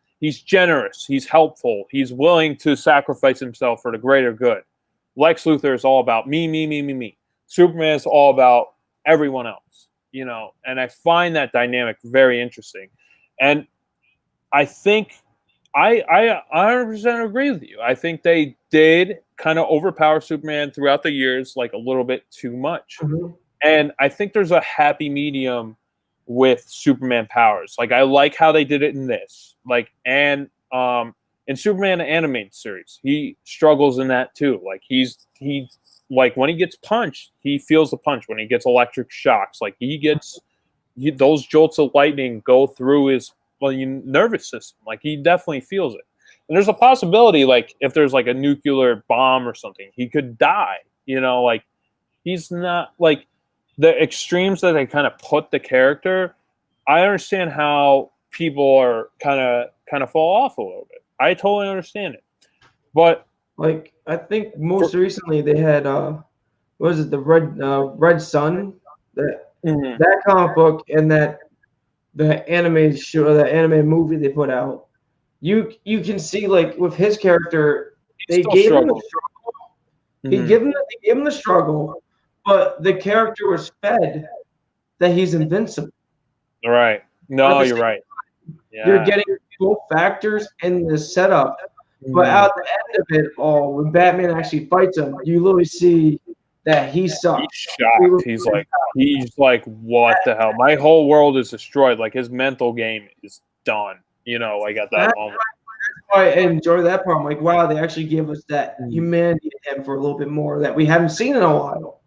generous, he's helpful, he's willing to sacrifice himself for the greater good. Lex Luthor is all about me. Superman is all about everyone else, you know, and I find that dynamic very interesting. And I think I 100% agree with you. I think they did kind of overpower Superman throughout the years, like a little bit too much. And I think there's a happy medium with Superman powers. Like I like how they did it in this, like, and in Superman animated series, he struggles in that too. Like he like when he gets punched, he feels the punch. When he gets electric shocks, like those jolts of lightning go through his nervous system. Like he definitely feels it. And there's a possibility, like if there's like a nuclear bomb or something, he could die. You know, like he's not like the extremes that they kind of put the character. I understand how people are kind of fall off a little bit. I totally understand it, but. Like I think most recently they had what was it, the Red Sun, that comic book, and that the animated show, the animated movie they put out, you can see like with his character, He they still gave him the struggles. struggle. Mhm. They gave him the struggle, but the character was fed that he's invincible. Right. But at No, the you're same right. you're Yeah. getting both factors in the setup, but Mhm. at the end of it all, when Batman actually fights him, you literally see that he He's sucks. shocked. He's like, what the hell? My whole world is destroyed. Like his mental game is done. You know, like at that That's moment. why I enjoy that part. I'm like, wow, they actually gave us that Mm. humanity in him for a little bit more that we haven't seen in a while.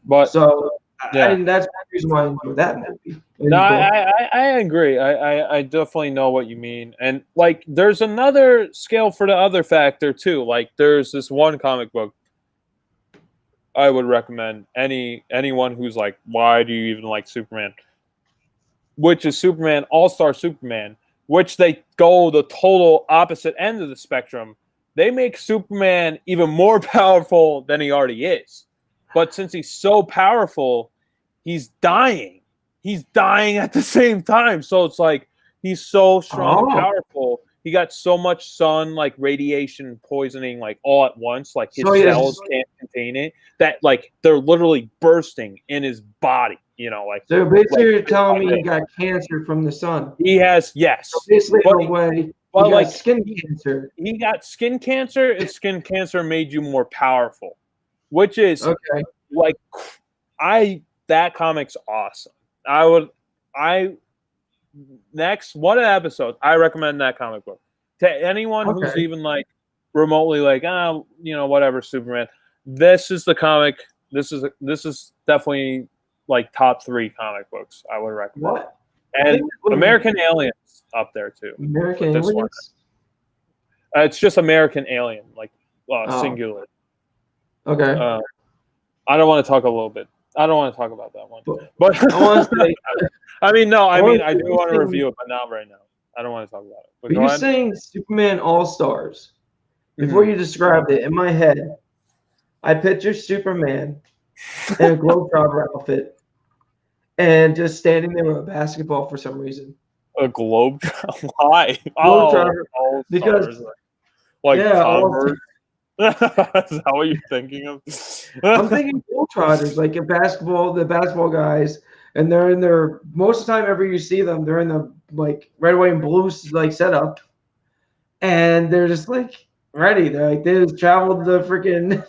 But So yeah. that's the reason why I enjoy that movie. No, I agree. I definitely know what you mean. And like there's another scale for the other factor too. Like there's this one comic book I would recommend anyone who's like, why do you even like Superman? Which is Superman, All-Star Superman, which they go the total opposite end of the spectrum. They make Superman even more powerful than he already is. But since he's so powerful, he's dying. He's dying at the same time. So it's like he's so strong and powerful. He got so much sun, like radiation poisoning, like all at once. Like his cells can't contain it. That like they're literally bursting in his body. You know, like so basically, like, you're telling me he got cancer from the sun. he has, yes. So basically, But, in a way, he but got like skin cancer. he got skin cancer, and skin cancer made you more powerful, which is Okay. like that comic's awesome. Next one of the episodes, I recommend that comic book to anyone who's even like remotely like, whatever, Superman. This is the comic. This is definitely like top 3 comic books I would recommend. What? And American Aliens up there too. American Aliens? It's just American Alien, like singular. Okay. I don't want to talk I don't want to talk about that one. But I want to say, I do want to review it, but not right now. I don't want to talk about it. But you're saying Superman All-Stars. Before you described it, in my head, I picture Superman in a Globetrotter outfit and just standing there with a basketball for some reason. A Globetrotter? Why? Globetrotter. Because like Converse. Is that what you're thinking of? I'm thinking Globetrotters, like the basketball guys, and they're in their most of the time ever you see them, they're in the like red, white, and blue like setup, and they're just like ready. They're like they just traveled the freaking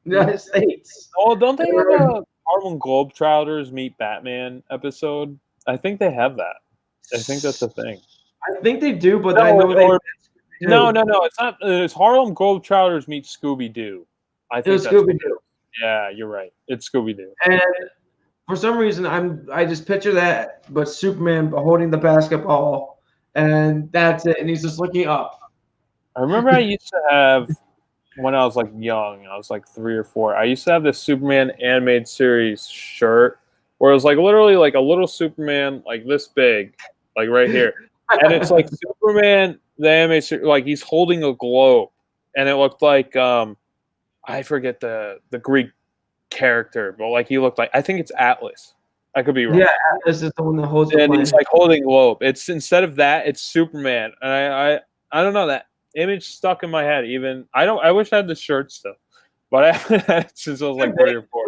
United States. Oh, don't they have a Harlem Globetrotters meet Batman episode? I think they have that. I think that's the thing. I think they do, but I know they. No, it's not. It's Harlem Globetrotters meet Scooby-Doo. I think it's Scooby-Doo. Yeah, you're right. It's Scooby-Doo. And for some reason, I just picture that, but Superman holding the basketball, and that's it, and he's just looking up. I remember I used to have, when I was like young, I was like 3 or 4. I used to have this Superman animated series shirt, where it was like literally like a little Superman, like this big, like right here, and it's like Superman. The animated, like he's holding a globe, and it looked like I forget the Greek character, but like he looked like, I think it's Atlas. I could be wrong. Yeah, Atlas is the one that holds. And he's like holding a globe. It's instead of that, it's Superman, and I don't know, that image stuck in my head. Even I wish I had the shirt still, but I haven't had it since I was like 3 or 4.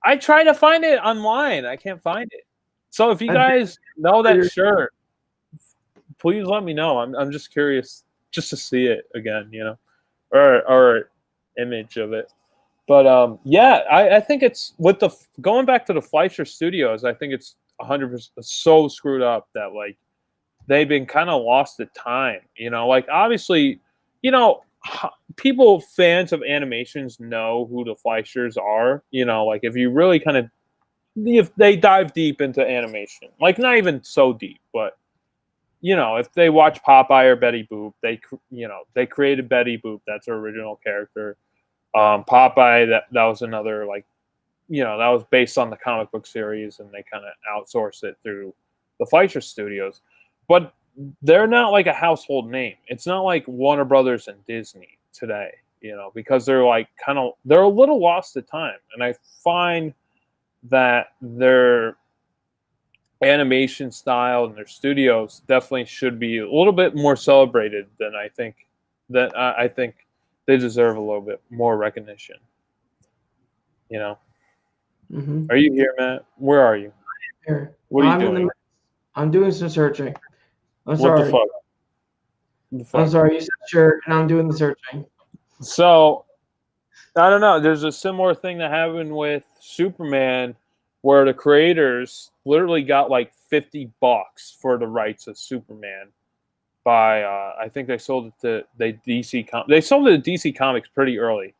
I try to find it online. I can't find it. So if you guys know that shirt, please let me know. I'm just curious just to see it again, or image of it. But I think it's with the going back to the Fleischer Studios. I think it's 100% so screwed up that like they've been kind of lost at time. Like obviously, people fans of animations know who the Fleischers are. Like if you really if they dive deep into animation, like not even so deep, but if they watch Popeye or Betty Boop, they created Betty Boop. That's her original character. Popeye, that was another, like, that was based on the comic book series, and they kind of outsourced it through the Fleischer Studios. But they're not like a household name. It's not like Warner Brothers and Disney today, because they're like they're a little lost at time. And I find that animation style and their studios definitely should be a little bit more celebrated than I think. That I think they deserve a little bit more recognition. You know, Mm-hmm. are you here, Matt? Where are you? Here. What are you doing? I'm doing some searching. I'm What sorry. the fuck? What the fuck? I'm sorry. You said sure, and I'm doing the searching. So I don't know. There's a similar thing that happened with Superman, where the creators literally got like $50 for the rights of Superman. By I think they sold it to DC. They sold it to DC Comics pretty early.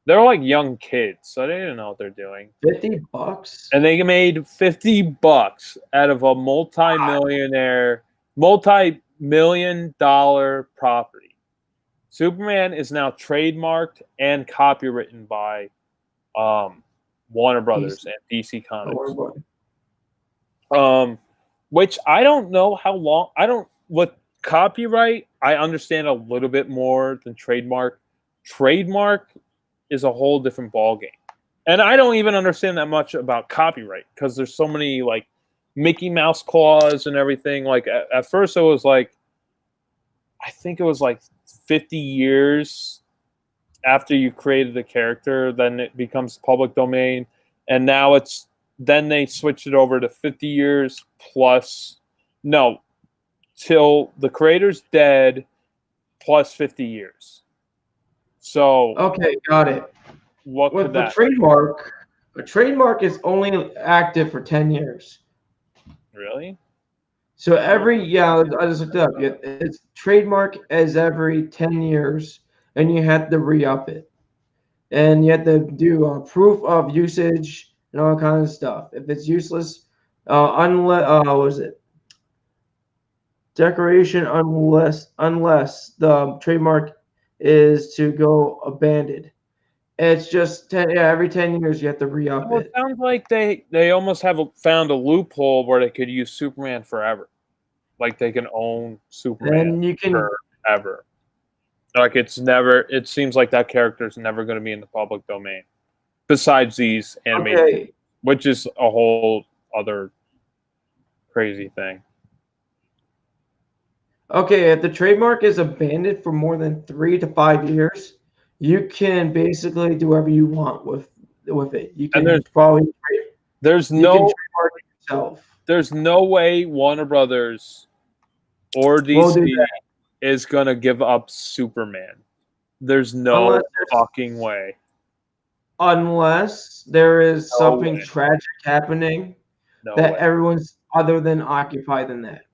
They're like young kids, so they didn't know what they're doing. $50, and they made $50 out of a multi-million-dollar property. Superman is now trademarked and copywritten by Warner Brothers and DC Comics. Which I don't know how long. I don't with copyright. I understand a little bit more than trademark. Trademark is a whole different ballgame. And I don't even understand that much about copyright because there's so many like Mickey Mouse clause and everything. Like at first it was like, I think it was like 50 years after you created the character, then it becomes public domain. And now then they switched it over to 50 years plus, no, till the creator's dead plus 50 years. So. Okay, got it. What With could the that trademark, a trademark is only active for 10 years. Really? So I just looked it up. It's trademark as every 10 years, and you have to re-up it. And you have to do proof of usage and all kinds of stuff. If it's useless, unless what is it? Decoration unless the trademark is to go abandoned. It's just every 10 years you have to re-up Well, it. it sounds like they almost found a loophole where they could use Superman forever. Like they can own Superman And you can forever. Like it seems like that character is never going to be in the public domain. Besides these animated, which is a whole other crazy thing. Okay, if the trademark is abandoned for more than 3 to 5 years, you can basically do whatever you want with it. You can there's trademark yourself. There's no way Warner Brothers or DC is gonna give up Superman. There's no fucking way. Unless there is something tragic happening everyone's other than occupied in that.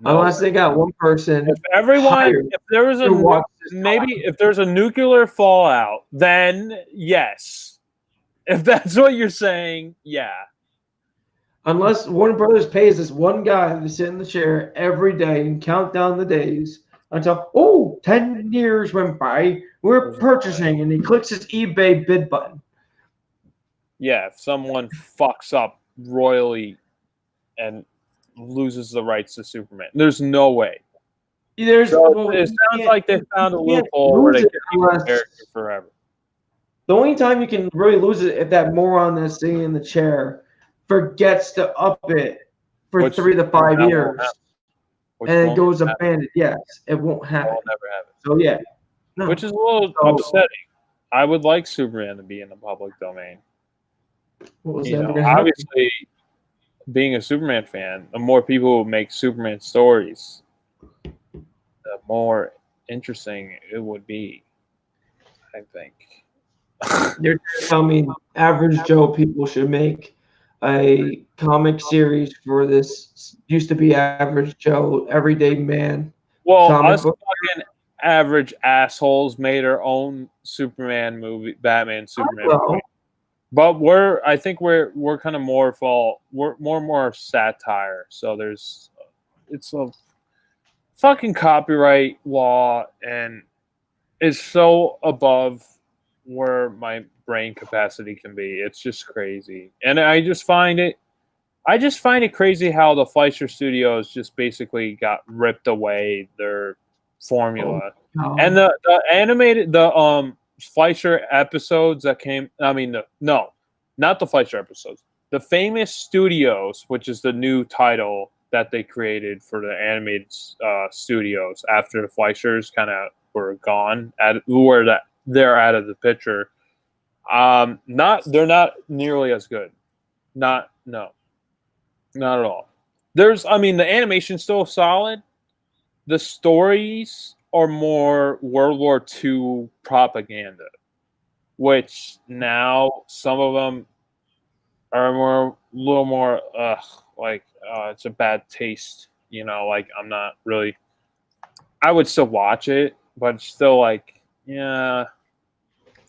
Unless they got one person. If there's a nuclear fallout, then yes. If that's what you're saying, yeah. Unless Warner Brothers pays this one guy to sit in the chair every day and count down the days until 10 years went by, we're purchasing, and he clicks his eBay bid button. Yeah, if someone fucks up royally and loses the rights to Superman. There's no way. It sounds like they found a loophole where they can keep the character forever. The only time you can really lose it if that moron that's sitting in the chair forgets to up it for 3 to 5 years. And it goes abandoned. Yes, it won't happen. It'll never happen. So yeah. No. Which is a little upsetting. I would like Superman to be in the public domain. Obviously, being a Superman fan, the more people who make Superman stories, the more interesting it would be, I think. You're telling me average Joe people should make a comic series for this used to be average Joe, everyday man. Well, us fucking average assholes made our own Superman movie, Batman Superman movie. But I think we're kind of more more satire. So it's a fucking copyright law, and it's so above where my brain capacity can be. It's just crazy, and I just find it crazy how the Fleischer Studios just basically got ripped away their formula, and the animated Fleischer episodes that came. I mean, no, not the Fleischer episodes. the Famous Studios, which is the new title that they created for the animated studios after the Fleischers kind of were gone, they're out of the picture. They're not nearly as good. Not at all. The animation's still solid. The stories are more World War II propaganda, which now some of them are a little more it's a bad taste. Like I'm not really. I would still watch it, but it's still like, yeah,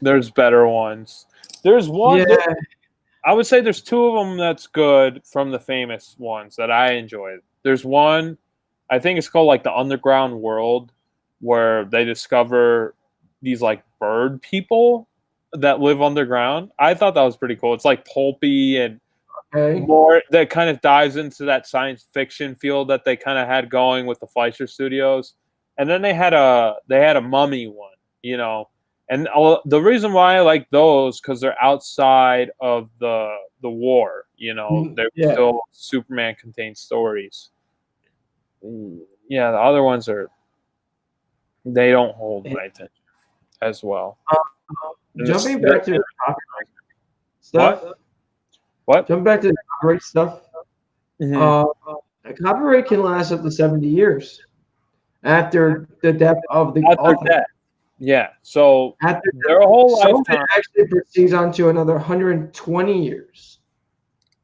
there's better ones. There's one. Yeah. I would say there's two of them that's good from the famous ones that I enjoyed. There's one, I think it's called like the Underground World, where they discover these like bird people that live underground. I thought that was pretty cool. It's like pulpy and more that kind of dives into that science fiction field that they kind of had going with the Fleischer Studios. And then they had a mummy one, And the reason why I like those because they're outside of the war, They're still Superman contained stories. Yeah, the other ones they don't hold my attention as well. Jumping back to the copyright stuff. What? Jumping back to the copyright stuff. Mm-hmm. A copyright can last up to 70 years after the death of the author. Yeah, so their whole lifetime actually proceeds on to another 120 years.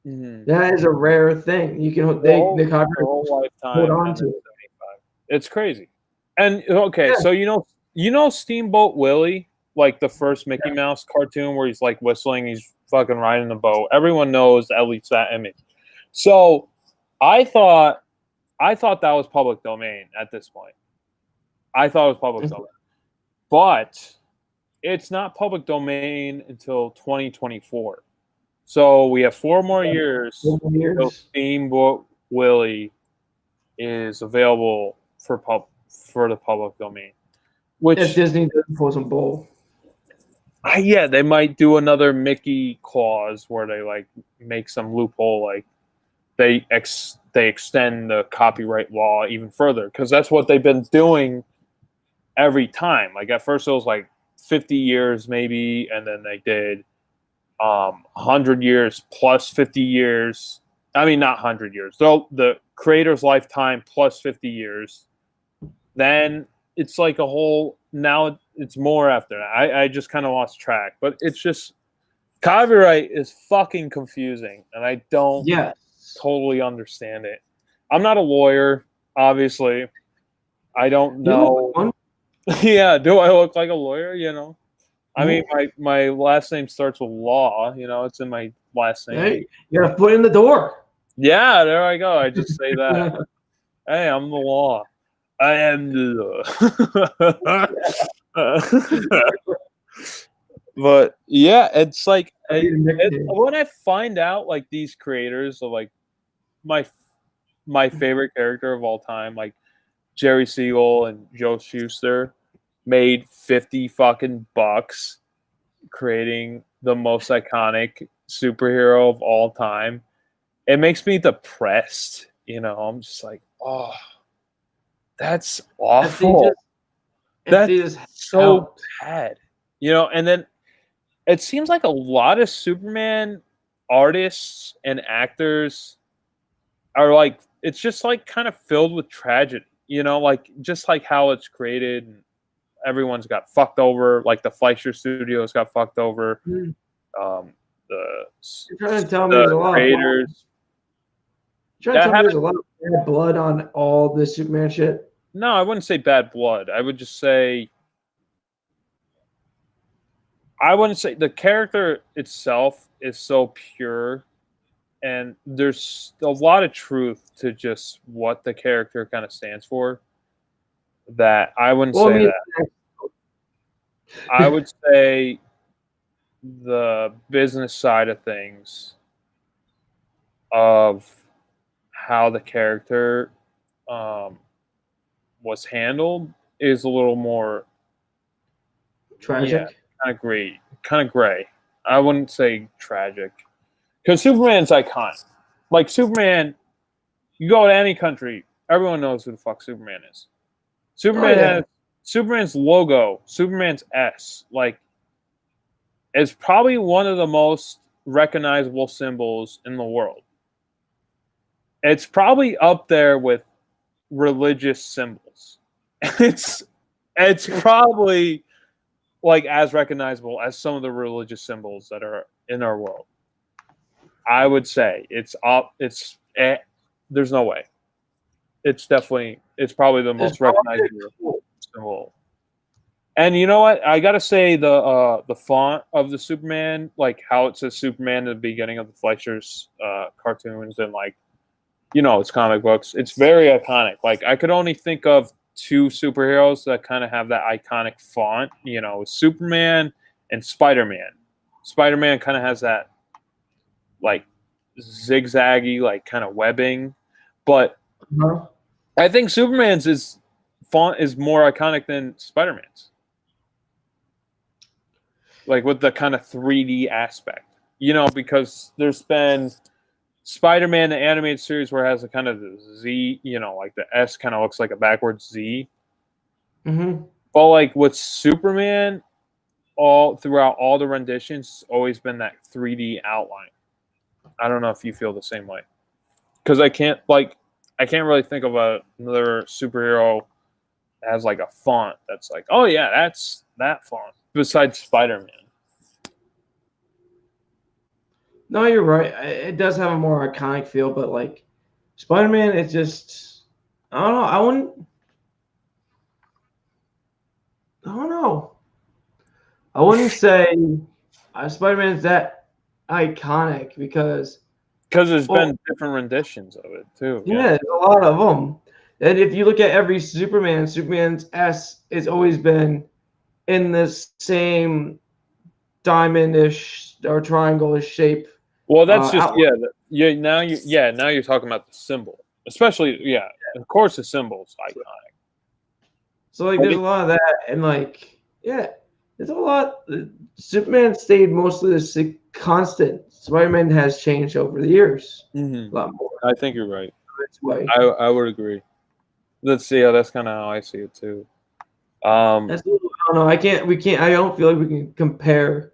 Mm-hmm. That is a rare thing. You can the copyright whole hold lifetime on to it. It's crazy. And so you know Steamboat Willie, like the first Mickey Mouse cartoon where he's like whistling, he's fucking riding the boat. Everyone knows at least that image. So I thought that was public domain at this point. I thought it was public domain. But it's not public domain until 2024. So we have 4 more years until Steamboat Willie is available for the public domain. Which if Disney doesn't pull some bull. Yeah, they might do another Mickey clause where they like make some loophole, like they extend the copyright law even further, because that's what they've been doing every time. Like at first it was like 50 years maybe, and then they did 100 years plus 50 years. I mean, not 100 years. So the creator's lifetime plus 50 years. Then it's like a whole. Now it's more after that. I just kind of lost track, but it's just copyright is fucking confusing, and I don't totally understand it. I'm not a lawyer, obviously. I don't know. Yeah, do I look like a lawyer? I mean, my last name starts with law. It's in my last name. Hey, you got a foot in the door. Yeah, there I go. I just say that. Hey, I'm the law. I am the. But yeah, it's like when I find out like these creators of like my favorite character of all time, like Jerry Siegel and Joe Shuster, made 50 fucking bucks creating the most iconic superhero of all time. It makes me depressed. I'm just like, oh, that's awful. That's so bad. And then it seems like a lot of Superman artists and actors are like, it's just like kind of filled with tragedy, like just like how it's created. And everyone's got fucked over. Like the Fleischer Studios got fucked over. You're trying to tell me there's a lot creators. You're trying to tell me there's a lot of bad blood on all this Superman shit? No, I wouldn't say bad blood. I would just say the character itself is so pure, and there's a lot of truth to just what the character kind of stands for, that I wouldn't say that. I would say the business side of things of how the character was handled is a little more tragic. Yeah, kind of gray. I wouldn't say tragic, Because Superman's iconic. Like Superman, you go to any country, everyone knows who the fuck Superman is. Superman has Superman's logo, Superman's S. Like, it's probably one of the most recognizable symbols in the world. It's probably up there with religious symbols. It's probably like as recognizable as some of the religious symbols that are in our world. I would say it's up. There's no way. It's probably the most recognizable symbol. And you know what? I gotta say the font of the Superman, like how it says Superman at the beginning of the Fleischer's cartoons and like, you know, it's comic books. It's very iconic. Like I could only think of two superheroes that kind of have that iconic font. You know, Superman and Spider-Man. Spider-Man kind of has that like zigzaggy, like kind of webbing, but I think Superman's font is more iconic than Spider-Man's. Like with the kind of 3D aspect, you know, because there's been Spider-Man, the animated series, where it has a kind of Z, you know, like the S kind of looks like a backwards Z. Mm-hmm. But like with Superman, all throughout all the renditions, it's always been that 3D outline. I don't know if you feel the same way, because I can't really think of another superhero that has like a font that's like, oh yeah, that's that font. Besides Spider-Man. No, you're right. It does have a more iconic feel, but like Spider-Man, it's just I don't know. I don't know. I wouldn't say Spider-Man is that iconic because there's been different renditions of it too. Yeah, there's a lot of them. And if you look at every Superman's S has always been in this same diamond-ish or triangle-ish shape. Well, that's just now you're talking about the symbol, especially of course the symbol's iconic. So like, there's a lot of that, and like, there's a lot. Superman stayed mostly the constant. Spider-Man has changed over the years a lot more. I think you're right. I would agree. Let's see. That's kind of how I see it too. I don't know. I don't feel like we can compare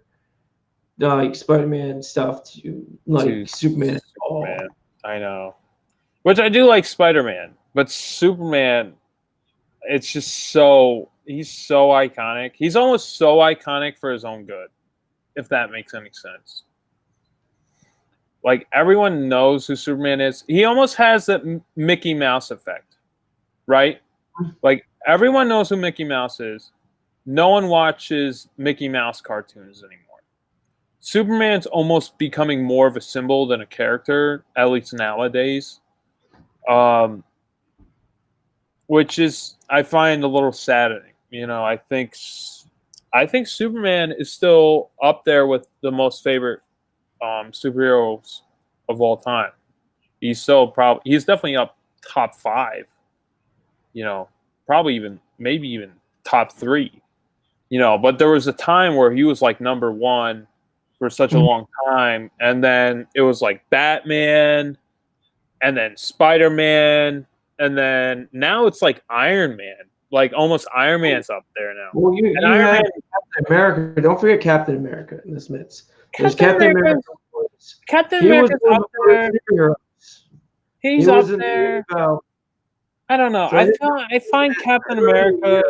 like Spider-Man stuff to Superman at all. I know. Which I do like Spider-Man, but Superman, it's just he's so iconic. He's almost so iconic for his own good, if that makes any sense. Like everyone knows who Superman is. He almost has that Mickey Mouse effect, right? Like everyone knows who Mickey Mouse is. No one watches Mickey Mouse cartoons anymore. Superman's almost becoming more of a symbol than a character, at least nowadays. Which is, I find a little saddening. You know, I think Superman is still up there with the most favorite superheroes of all time. He's definitely up top 5. You know, maybe even top 3. You know, but there was a time where he was like number 1 for such a long time, and then it was like Batman, and then Spider-Man, and then now it's like Iron Man. Like almost Iron Man's up there now. Well, you have Captain America. Don't forget Captain America in this midst. There's Captain America. Captain America's up there. He's up there. I don't know. I find Captain America.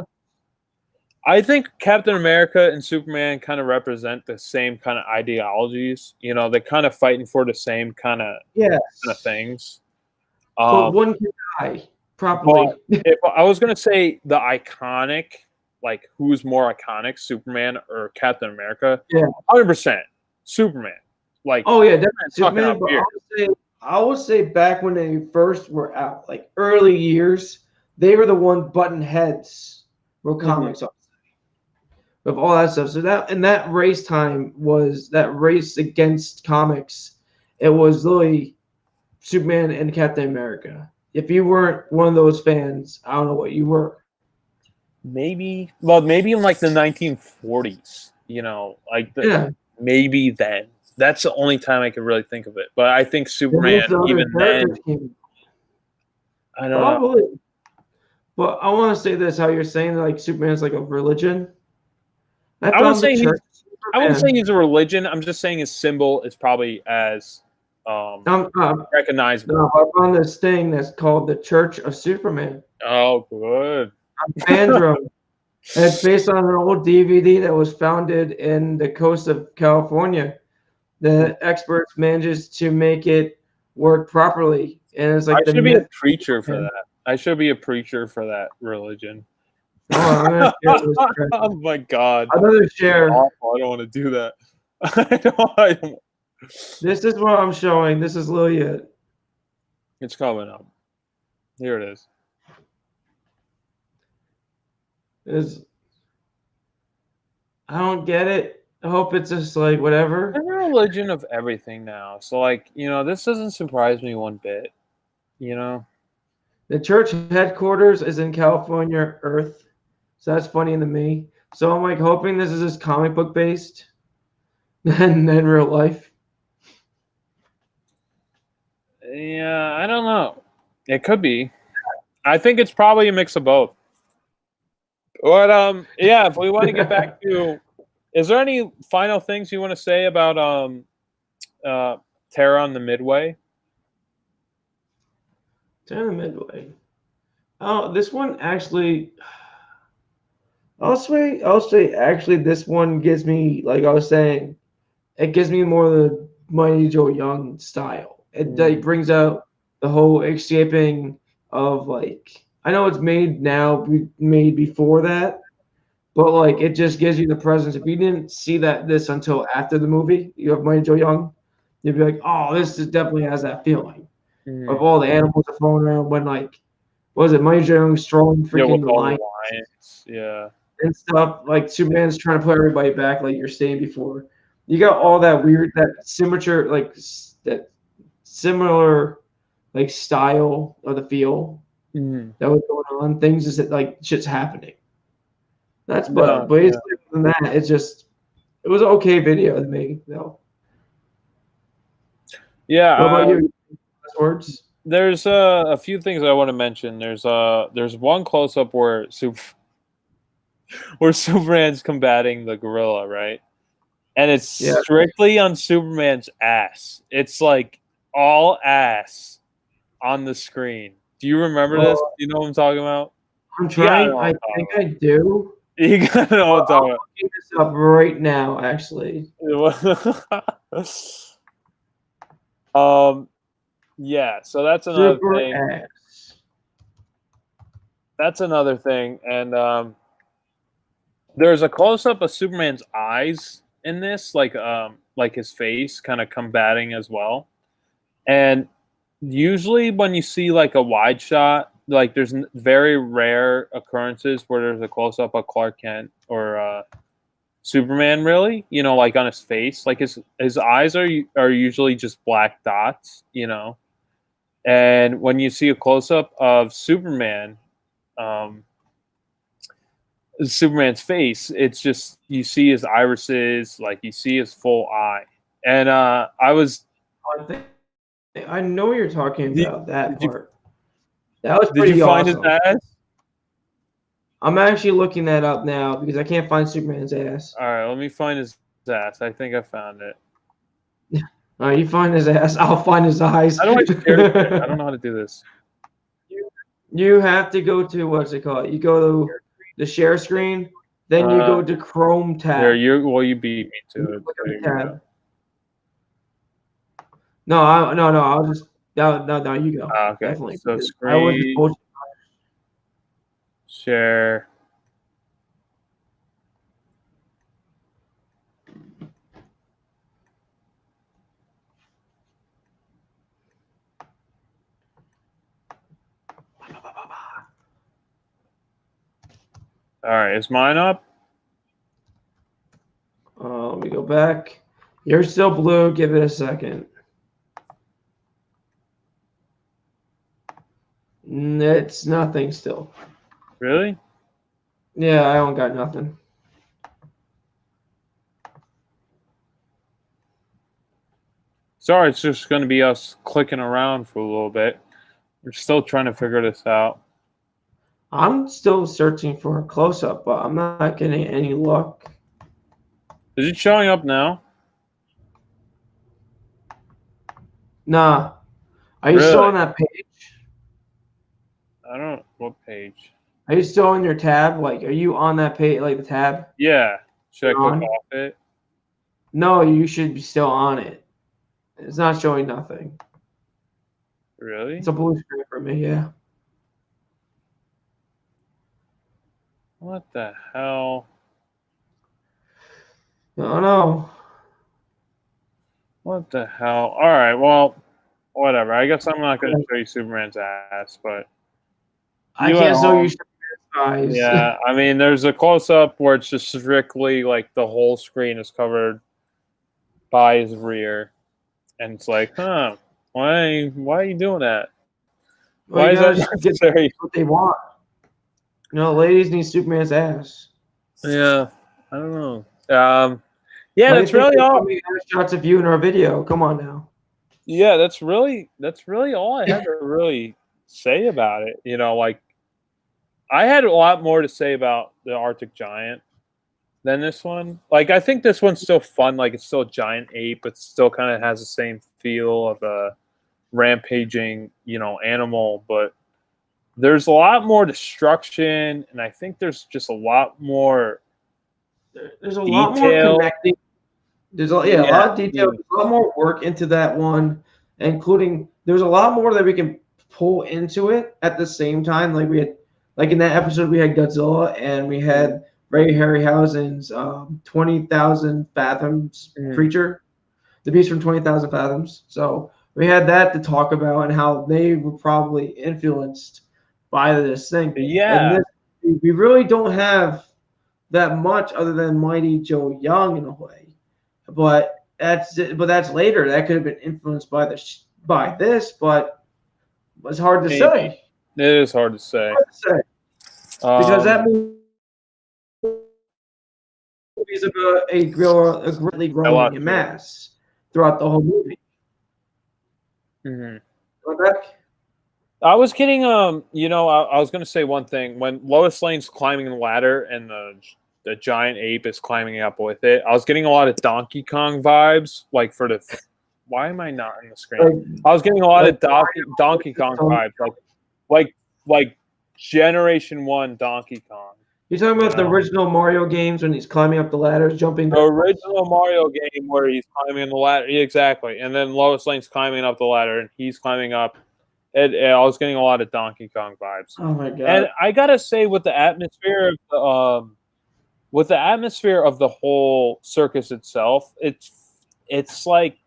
I think Captain America and Superman kind of represent the same kind of ideologies. You know, they're kind of fighting for the same kind of things. But one can die properly. If I was going to say the iconic, like who's more iconic, Superman or Captain America? Yeah, 100% Superman. Like, oh yeah, definitely Superman. But I would say back when they first were out, like early years, they were the one button heads were comics of all that stuff. So that race time was that race against comics. It was literally Superman and Captain America. If you weren't one of those fans, I don't know what you were. Maybe in like the 1940s, you know, like maybe then. That's the only time I could really think of it. But I think Superman, There's other even then, characters came- I don't know. Probably. But I want to say this: how you're saying like Superman's like a religion. I I wouldn't found the say church. I wouldn't say Superman. he's a religion. I'm just saying his symbol is probably as recognizable. No, I found this thing that's called the Church of Superman. Oh, good. Andrew. And it's based on an old DVD that was founded in the coast of California. The experts managed to make it work properly, and it's like I the should be a myth. preacher for that. I should be a preacher for that religion. Oh, I'm gonna share this. Oh my god. Another share. Awful. I don't want to do that. I don't. This is what I'm showing. This is Lillian. It's coming up. Here it is. I don't get it. I hope it's just like whatever. There's a religion of everything now. So like, this doesn't surprise me one bit. The church headquarters is in California, Earth. So that's funny to me. So I'm like hoping this is just comic book based than real life. Yeah, I don't know. It could be. I think it's probably a mix of both. But yeah, if we want to get back to, is there any final things you want to say about Terra on the Midway? Terra on the Midway. Oh, this one actually. I'll say actually this one gives me, like I was saying, it gives me more the Mighty Joe Young style. It like brings out the whole escaping of like, I know it's made now, made before that, but like it just gives you the presence. If you didn't see this until after the movie, you have Mighty Joe Young, you'd be like, oh, definitely has that feeling of all the animals are flowing around when like, what was it, Mighty Joe Young strolling freaking with all lions. the lions. Yeah. And stuff like Superman's trying to put everybody back, like you're saying before. You got all that weird, that symmetry, like that similar, like style of the feel that was going on. Things is that like shit's happening. That's but basically than that, it was an okay video to me though. Yeah. What about you? Words? There's a few things I want to mention. There's one close up where Superman's combating the gorilla, right? And it's strictly on Superman's ass. It's like all ass on the screen. Do you remember this? Do you know what I'm talking about? I'm trying. I think I do. You gotta know what I'm talking about. I'm looking this up right now, actually. Yeah. So that's another Super thing. ass. That's another thing, and there's a close up of Superman's eyes in this, like his face kind of combating as well. And usually when you see like a wide shot, like there's very rare occurrences where there's a close up of Clark Kent or Superman, really, like on his face. Like his eyes are usually just black dots, And when you see a close up of Superman's face, it's just you see his irises, like you see his full eye. And I know you're talking about that part. That was pretty awesome. Did you find his ass? I'm actually looking that up now because I can't find Superman's ass. All right, let me find his ass. I think I found it. All right, you find his ass. I'll find his eyes. I don't know how to do this. You have to go to, what's it called? You go to the share screen, then you go to Chrome tab. There, you beat me to it. No, I'll just no, you go. Okay. Definitely. So screen share. All right, is mine up? Let me go back. You're still blue. Give it a second. It's nothing still. Really? Yeah, I don't got nothing. Sorry, it's just going to be us clicking around for a little bit. We're still trying to figure this out. I'm still searching for a close-up, but I'm not getting any luck. Is it showing up now? Nah. Are you still on that page? I don't know. What page? Are you still on your tab? Like, are you on that page, like the tab? Yeah. Should I click off it? No, you should be still on it. It's not showing nothing. Really? It's a blue screen for me, yeah. What the hell? No, no. What the hell? All right, well, whatever. I guess I'm not going to show you Superman's ass, but I can't show you Superman's eyes. Yeah, I mean, there's a close-up where it's just strictly like the whole screen is covered by his rear, and it's like, huh? Why are you doing that? Well, Why is that necessary? What they want. You know, ladies need Superman's ass. Yeah, I don't know. Yeah, that's really all. Shots of you in our video. Come on now. Yeah, that's really all I had to really say about it. You know, like I had a lot more to say about the Arctic Giant than this one. Like I think this one's still fun. Like it's still a giant ape, but still kind of has the same feel of a rampaging, you know, animal. But there's a lot more destruction, and I think there's just a lot more. There's a lot more connecting. There's a lot of detail. There's a lot more work into that one, including there's a lot more that we can pull into it at the same time. Like we had, like in that episode, we had Godzilla and we had Ray Harryhausen's 20,000 Fathoms creature, the beast from 20,000 Fathoms. So we had that to talk about and how they were probably influenced by this thing. Yeah, and we really don't have that much other than Mighty Joe Young in a way. But that's later. That could have been influenced by this, but it's hard to say. It is hard to say. Because that movie is about a greatly growing in mass throughout the whole movie. I was getting you know, I was going to say one thing. When Lois Lane's climbing the ladder and the giant ape is climbing up with it, I was getting a lot of Donkey Kong vibes. Like for the, why am I not on the screen? I was getting a lot of Donkey Kong vibes, like Generation 1 Donkey Kong. You're talking about the original Mario games when he's climbing up the ladders, jumping. The original Mario game where he's climbing the ladder, exactly, and then Lois Lane's climbing up the ladder and he's climbing up. And I was getting a lot of Donkey Kong vibes. Oh my god! And I gotta say, with the atmosphere of the whole circus itself, it's like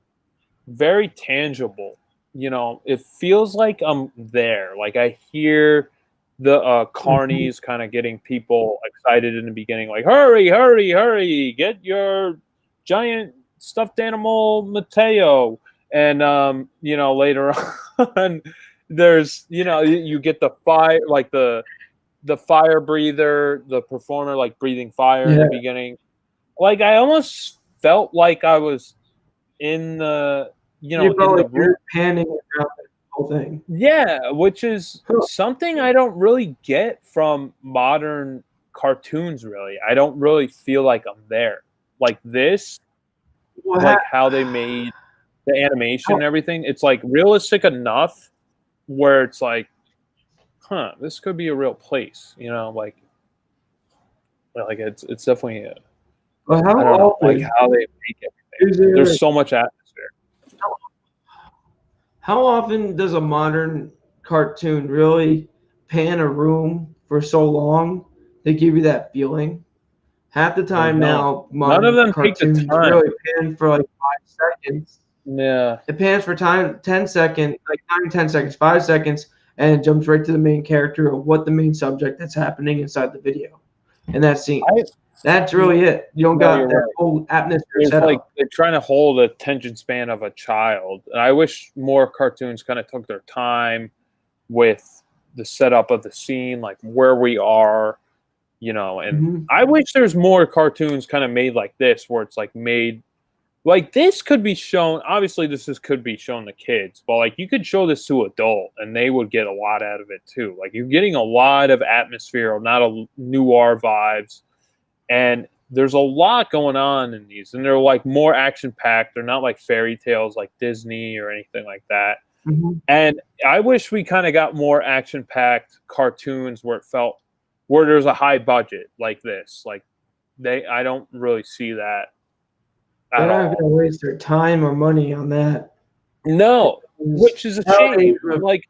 very tangible. You know, it feels like I'm there. Like I hear the carnies kind of getting people excited in the beginning, like hurry, hurry, hurry, get your giant stuffed animal Mateo. And you know, later on there's, you know, you get the fire, like the fire breather, the performer like breathing fire in the beginning. Like I almost felt like I was in the, you know, in the room panning around the whole thing. Yeah, which is something I don't really get from modern cartoons. Really, I don't really feel like I'm there. Like this, like how they made the animation and everything. It's like realistic enough where it's like, huh, this could be a real place, you know, like it's definitely a, well, I don't know, like how they make everything. There's so much atmosphere. How often does a modern cartoon really pan a room for so long to give you that feeling? Half the time now, none of them take the time. Really pan for like 5 seconds. Yeah. It pans for 10 seconds, like not even 10 seconds, 5 seconds, and it jumps right to the main character or what the main subject that's happening inside the video. And that scene. That's really it. You don't got that whole atmosphere set like up. They're trying to hold the attention span of a child. And I wish more cartoons kind of took their time with the setup of the scene, like where we are, you know. And I wish there's more cartoons kind of made like this, where it's like made like this could be shown. Obviously, could be shown to kids, but like you could show this to adult, and they would get a lot out of it too. Like you're getting a lot of atmosphere, a lot of noir vibes, and there's a lot going on in these, and they're like more action packed. They're not like fairy tales like Disney or anything like that. Mm-hmm. And I wish we kind of got more action packed cartoons where there's a high budget like this. Like I don't really see that. They're not going to waste their time or money on that. No, which is a shame. Like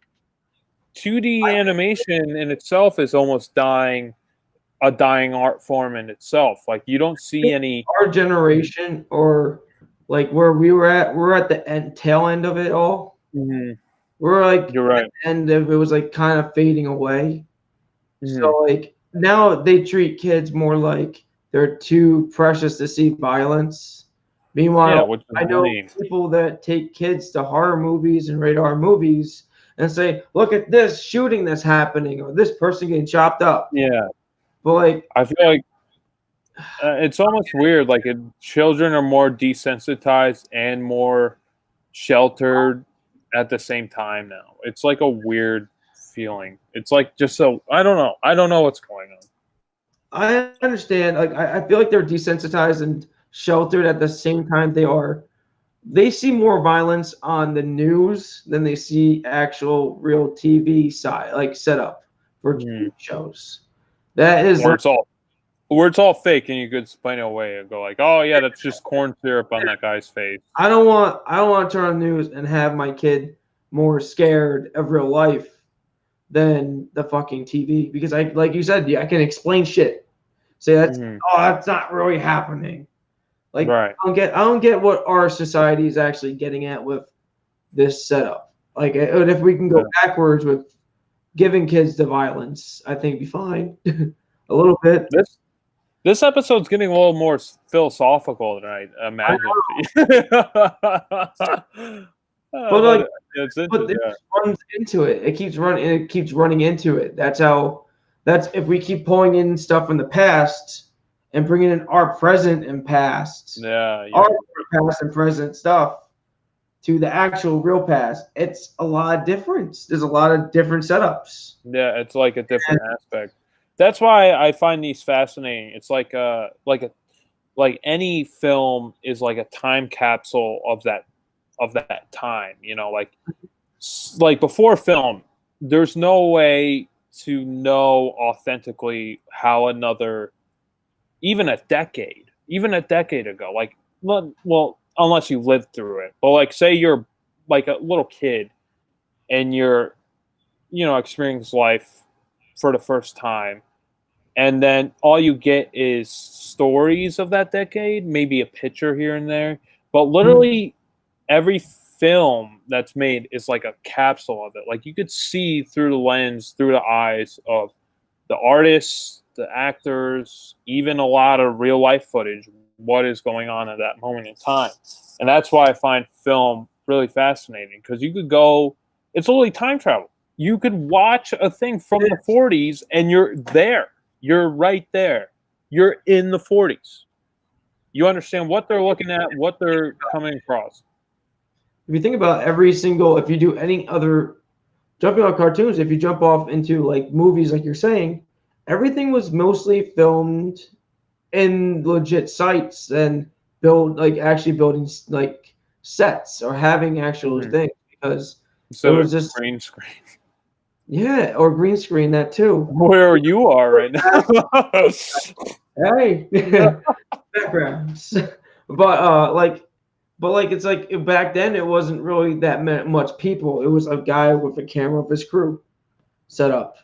2D animation in itself is almost dying, a dying art form in itself. Like you don't see any. Our generation, or like where we're at the tail end of it all. Mm-hmm. We're like, you're right. And it was like kind of fading away. Mm-hmm. So like now they treat kids more like they're too precious to see violence. Meanwhile, I know people that take kids to horror movies and rated R movies and say, "Look at this shooting that's happening, or this person getting chopped up." Yeah, but like I feel like it's almost weird. Like children are more desensitized and more sheltered at the same time now. It's like a weird feeling. It's like just so I don't know what's going on. I understand. Like I feel like they're desensitized and sheltered at the same time. They see more violence on the news than they see actual real TV side, like setup for shows. That is where it's all fake, and you could explain it away and go like, "Oh yeah, that's just corn syrup on that guy's face." I don't want to turn on the news and have my kid more scared of real life than the fucking TV, because like you said, I can explain shit. Say that's that's not really happening. Like right. I don't get what our society is actually getting at with this setup. Like if we can go backwards with giving kids the violence, I think it'd be fine. A little bit. This episode's getting a little more philosophical than I imagined. But it runs into it. It keeps running into it. That's if we keep pulling in stuff from the past and bringing in our present and past, our past and present stuff to the actual real past, it's a lot of difference. There's a lot of different setups. Yeah, it's like a different aspect. That's why I find these fascinating. It's like any film is like a time capsule of that time. You know, like before film, there's no way to know authentically how even a decade ago, like, well, unless you lived through it, but like say you're like a little kid and you're experiencing life for the first time, and then all you get is stories of that decade, maybe a picture here and there, but literally every film that's made is like a capsule of it. Like you could see through the lens, through the eyes of the artists, the actors, even a lot of real life footage, what is going on at that moment in time. And that's why I find film really fascinating, because you could go, it's literally time travel. You could watch a thing from the 40s and you're there. You're right there. You're in the 40s. You understand what they're looking at, what they're coming across. If you think about if you do any other, jumping on cartoons, if you jump off into like movies, like you're saying, everything was mostly filmed in legit sites and actually building like sets or having actual things, because so it was just green screen. Yeah, or green screen, that too. Where you are right now. Hey, backgrounds. But it's like back then it wasn't really that much people. It was a guy with a camera of his crew set up.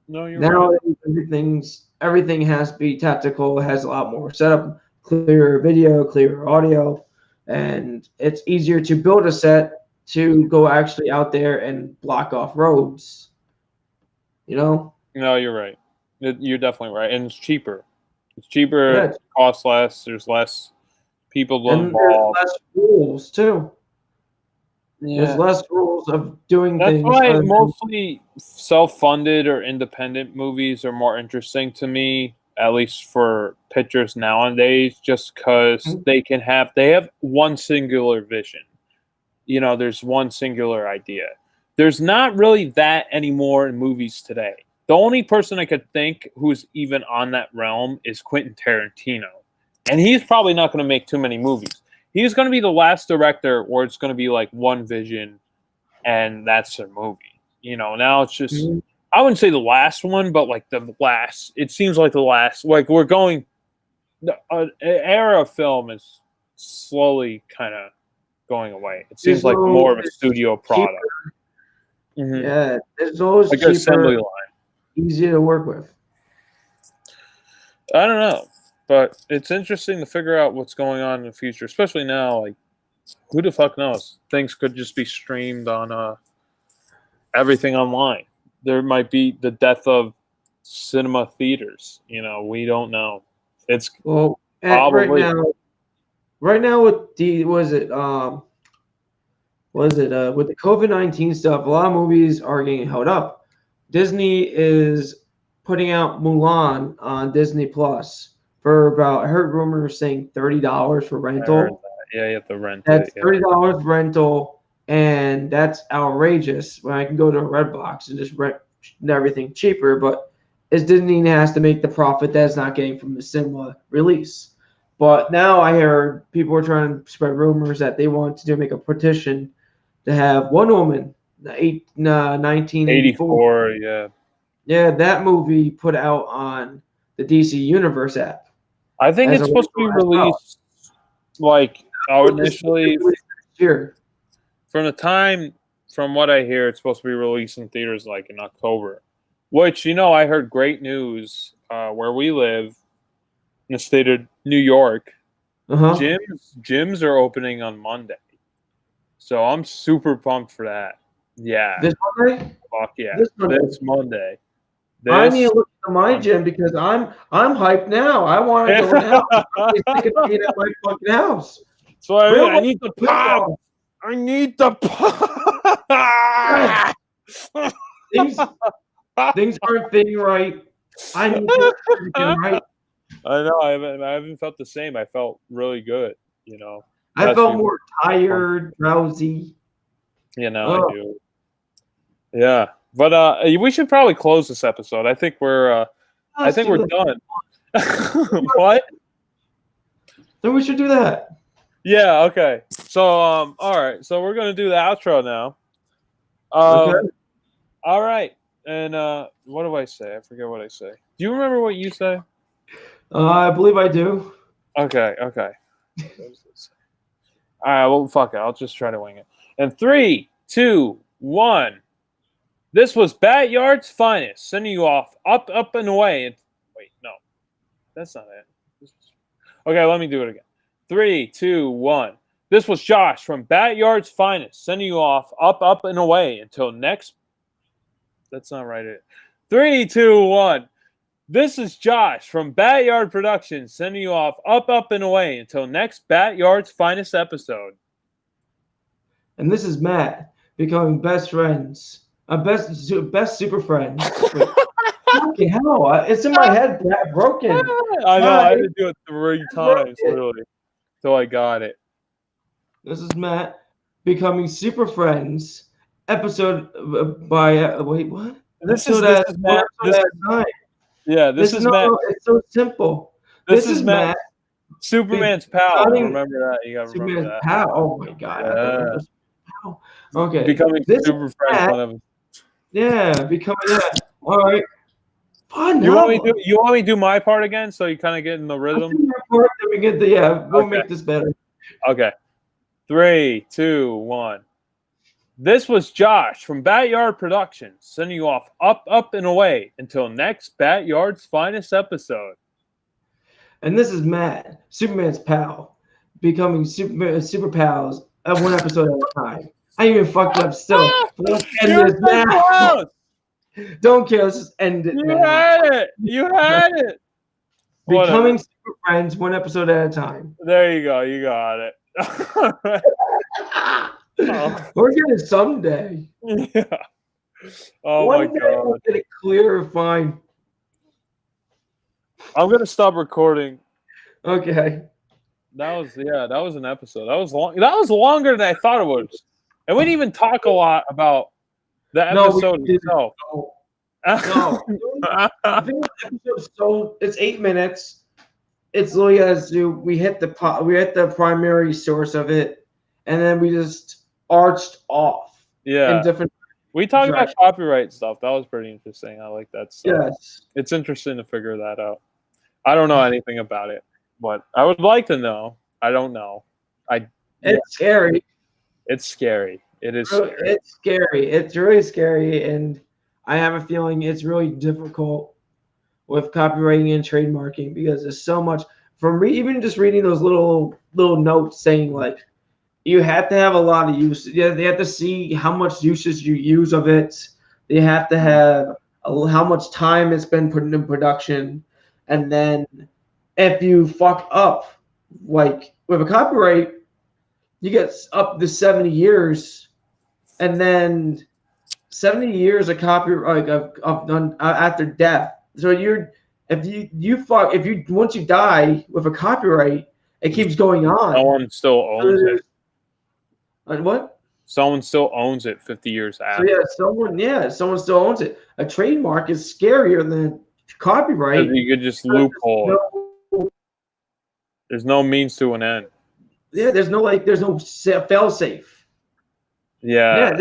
No, you're now right. Everything has to be tactical. It has a lot more setup, clearer video, clearer audio, and it's easier to build a set to go actually out there and block off roads. You know? No, you're right. You're definitely right, and it's cheaper. It's cheaper. Yeah. It costs less. There's less people involved. There's less rules too. Yeah. There's less rules of doing things. That's why mostly self-funded or independent movies are more interesting to me. at least for pictures nowadays, just because they have one singular vision. There's one singular idea. There's not really that anymore in movies today. The only person I could think who's even on that realm is Quentin Tarantino. And he's probably not going to make too many movies. He's going to be the last director where it's going to be like one vision and that's their movie. Now it's just, I wouldn't say the last one, but like the last, it seems like the last, like we're going, the era of film is slowly kind of going away. It seems like more of a studio product. Mm-hmm. Yeah, it's always like cheaper, assembly line. Easier to work with. I don't know, but it's interesting to figure out what's going on in the future, especially now. Like, who the fuck knows? Things could just be streamed on everything online. There might be the death of cinema theaters. We don't know. It's probably right now with with the COVID-19 stuff, a lot of movies are getting held up. Disney is putting out Mulan on Disney Plus for about, I heard rumors saying $30 for rental. Yeah, you have to rent That's it. $30 rental, and that's outrageous when I can go to a Redbox and just rent everything cheaper. But as Disney has to make the profit that's not getting from the cinema release. But now I hear people are trying to spread rumors that they want to make a petition to have Wonder Woman, 1984. Yeah. Yeah, that movie put out on the DC Universe app. I think it's supposed to be released like initially year. From what I hear, it's supposed to be released in theaters like in October. Which, I heard great news where we live in the state of New York. Gyms are opening on Monday. So I'm super pumped for that. Yeah. This Monday? Fuck yeah. This Monday. I need to look at my gym because I'm hyped now. I want to go now. I'm sick of being at my fucking house. So I need the pop. I need the pop. Things aren't fitting right. I need to get right. I know. I haven't felt the same. I felt really good. I felt more tired, drowsy. I do. Yeah, but we should probably close this episode. I think we're done. What? Then we should do that. Yeah. Okay. So all right. So we're gonna do the outro now. Okay. All right. And what do I say? I forget what I say. Do you remember what you say? I believe I do. Okay. All right, well, fuck it. I'll just try to wing it. And 3, 2, 1. This was BatYard's finest, sending you off, up, and away. And wait, no, that's not it. Okay, let me do it again. 3, 2, 1. This was Josh from BatYard's finest, sending you off, up, and away until next. That's not right. 3, 2, 1. This is Josh from BatYard Productions, sending you off, up, and away until next BatYard's finest episode. And this is Matt, becoming best friends. Best super friends. Fucking hell. It's in my head, broken. I know, I had to do it 3 times, literally, till I got it. This is Matt, becoming super friends. Episode by, wait, what? This is Matt. Yeah, this is Matt. It's so simple. This is Matt. Superman's pal. Remember that. You gotta remember Superman's that. pal. Oh my god. Yeah. Okay. Becoming super friends. One of them. Yeah, becoming that. All right. Fun. You want me to do my part again, so you kind of get in the rhythm? We'll make this better. Okay. 3, 2, 1. This was Josh from BatYard Productions, sending you off, up, and away until next BatYard's finest episode. And this is Matt, Superman's pal, becoming super pals at one episode at a time. I even fucked up still. Let's end this now. Don't care. Let's just end it. You had it. Becoming super friends one episode at a time. There you go. You got it. We're gonna someday. Yeah. Oh One my day god. we'll get it clear and fine. I'm gonna stop recording. Okay. That was an episode. That was long. That was longer than I thought it was. And we didn't even talk a lot about the episode itself. No. I think the episode it's 8 minutes. It's literally as we hit the primary source of it, and then we just arched off. Yeah. In different. We talked about copyright stuff. That was pretty interesting. I like that stuff. Yes. It's interesting to figure that out. I don't know anything about it, but I would like to know. I don't know. It's scary. It's scary. It is scary. It's scary. It's really scary, and I have a feeling it's really difficult with copywriting and trademarking because there's so much from even just reading those little notes saying like you have to have a lot of use. Yeah, they have to see how much usage you use of it. They have to have how much time it's been put in production, and then if you fuck up, like with a copyright, you get up to 70 years, and then 70 years of copyright of after death. So if you once you die with a copyright, it keeps going on. Someone still owns it. What? Someone still owns it 50 years after. So someone still owns it. A trademark is scarier than copyright. You could just loophole it. There's no means to an end. Yeah, there's no fail safe. Yeah. Yeah,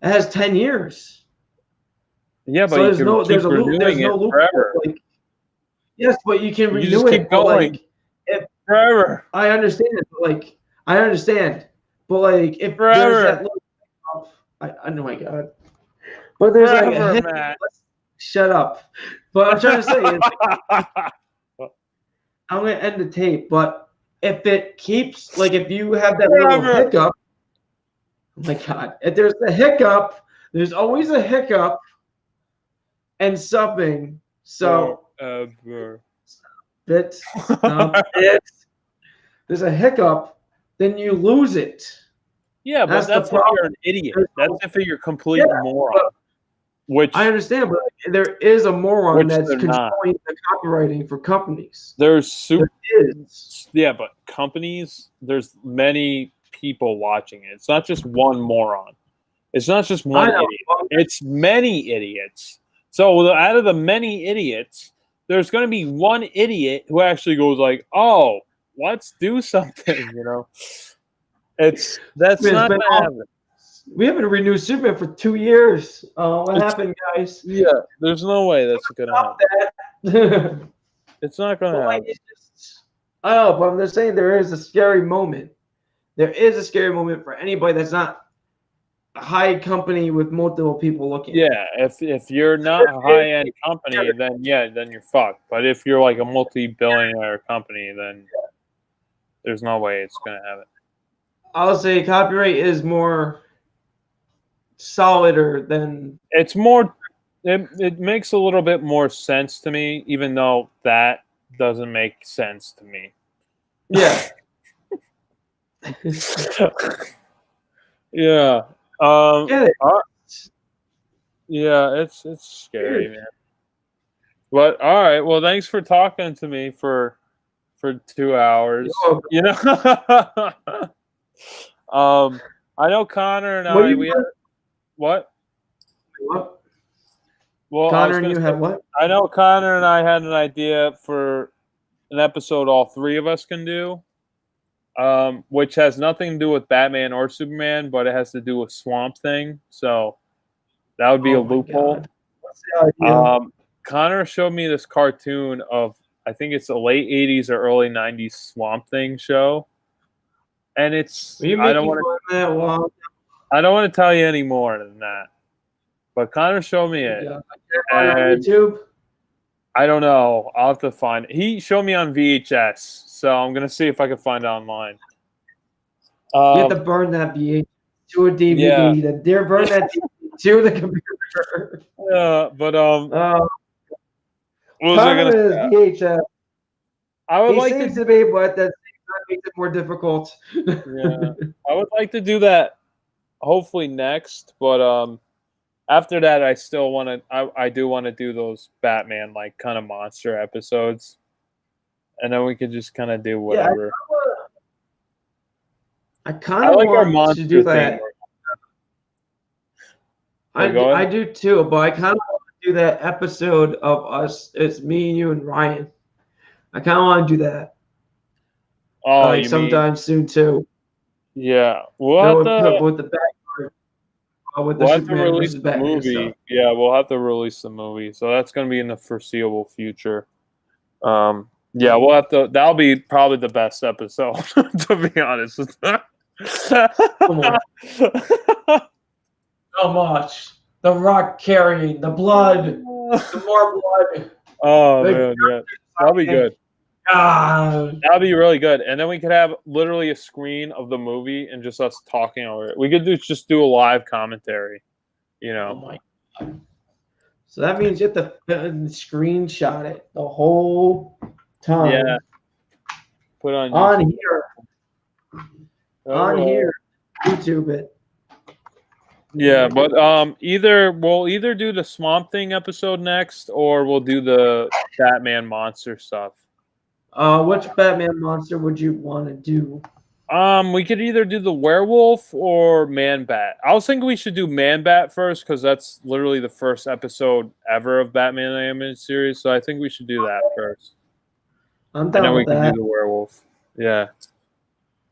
it has 10 years. Yeah, but so there's no loophole forever. Yes, but you can renew it. Keep going. Forever. I understand it, but if forever. There's that I know, my God. But there's forever, shut up. But I'm trying to say I'm gonna end the tape, but if it keeps if you have that little hiccup, oh my God, if there's a hiccup, there's always a hiccup and something. So there's a hiccup, then you lose it. Yeah, but that's if you're an idiot. That's if you're a complete moron. Which I understand, but there is a moron that's controlling the copywriting for companies. Yeah, but companies, there's many people watching it. It's not just one moron. It's not just one idiot. It's many idiots. So out of the many idiots, there's going to be one idiot who actually goes like, "Oh, let's do something." That's not going to happen. We haven't renewed Superman for 2 years. What happened, guys? Yeah, there's no way that's going to happen. It's not going to happen. I know, but I'm just saying there is a scary moment. There is a scary moment for anybody that's not a high company with multiple people looking. Yeah, if you're not a high-end company, then you're fucked. But if you're like a multi-billionaire company, then there's no way it's going to happen. I'll say copyright is more solider than it's more. It makes a little bit more sense to me, even though that doesn't make sense to me. Yeah. Yeah. Yeah, it's scary, man. But all right, well, thanks for talking to me for 2 hours. I know Connor and what? Well, Connor and you have what? I know Connor and I had an idea for an episode all three of us can do, which has nothing to do with Batman or Superman, but it has to do with Swamp Thing. So that would be a loophole. Connor showed me this cartoon of, I think it's a late 80s or early 90s Swamp Thing show. And it's I don't want to tell you any more than that. But Connor showed me it. On YouTube? I don't know. I'll have to find it. He showed me on VHS, so I'm gonna see if I can find it online. You have to burn that VHS to a DVD. Yeah. Burn that DVD to the computer. Yeah, but what was I gonna say? VHS. I would like to be, but that makes it more difficult. Yeah, I would like to do that hopefully next, but after that, I still want to. I do want to do those Batman like kind of monster episodes, and then we could just kind of do whatever. I kind of like our want monster to do thing. that. I do too, but I kind of want to do that episode of us. It's me and you and Ryan. I kind of want to do that. Oh, like you sometime soon too. Yeah, we'll have to. With the BatYard, with the We'll have to Superman release versus the Batman movie. stuff. Yeah, we'll have to release the movie. So that's going to be in the foreseeable future. Yeah, we'll have to. That'll be probably the best episode, to be honest. Come on. So much. The Rock carrying the blood. The more blood. Oh man, yeah, that'll be good. God. That'll be really good. And then we could have literally a screen of the movie and just us talking over it. We could just do a live commentary. You know. Oh my God. So that means you have to screenshot it the whole time. Yeah. Put on here. On here. YouTube it. Yeah, but we'll either do the Swamp Thing episode next, or we'll do the Batman monster stuff. Which Batman monster would you want to do? We could either do the werewolf or Man-Bat. I was thinking we should do Man-Bat first because that's literally the first episode ever of Batman animated series. So I think we should do that first. I'm down and then we with can that. do the werewolf. Yeah.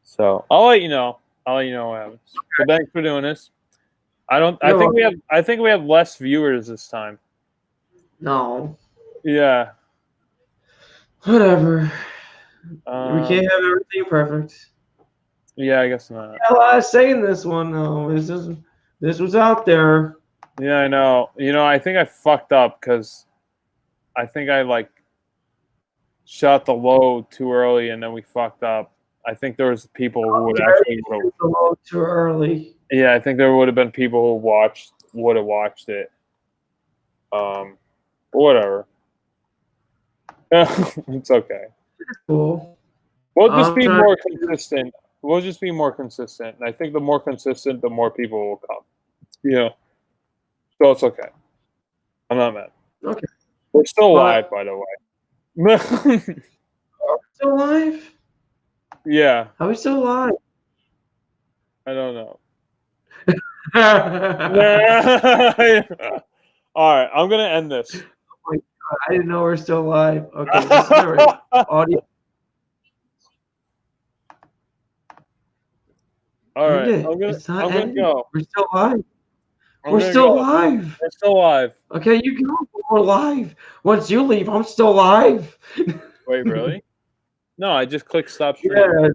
So I'll let you know. What happens. But thanks for doing this. I think we have less viewers this time. No. Yeah. Whatever. We can't have everything perfect. Yeah, I guess not. Yeah, well, I was saying this one though. This was out there. Yeah, I know. I think I fucked up because I think I shot the load too early and then we fucked up. I think there was people who would actually shoot the load too early. Yeah, I think there would have been people who would have watched it. Whatever. It's okay. Cool. We'll just be more consistent. We'll just be more consistent. And I think the more consistent, the more people will come. So it's okay. I'm not mad. Okay. We're still live, by the way. Are we still live? Yeah. Are we still live? I don't know. All right, I'm gonna end this. Oh my God, I didn't know we're still live. Okay, this is our audio. All right, I'm gonna go. We're still live. We're still live. We're still live. Okay, you go. We're live. Once you leave, I'm still live. Wait, really? No, I just clicked stop stream. Yeah.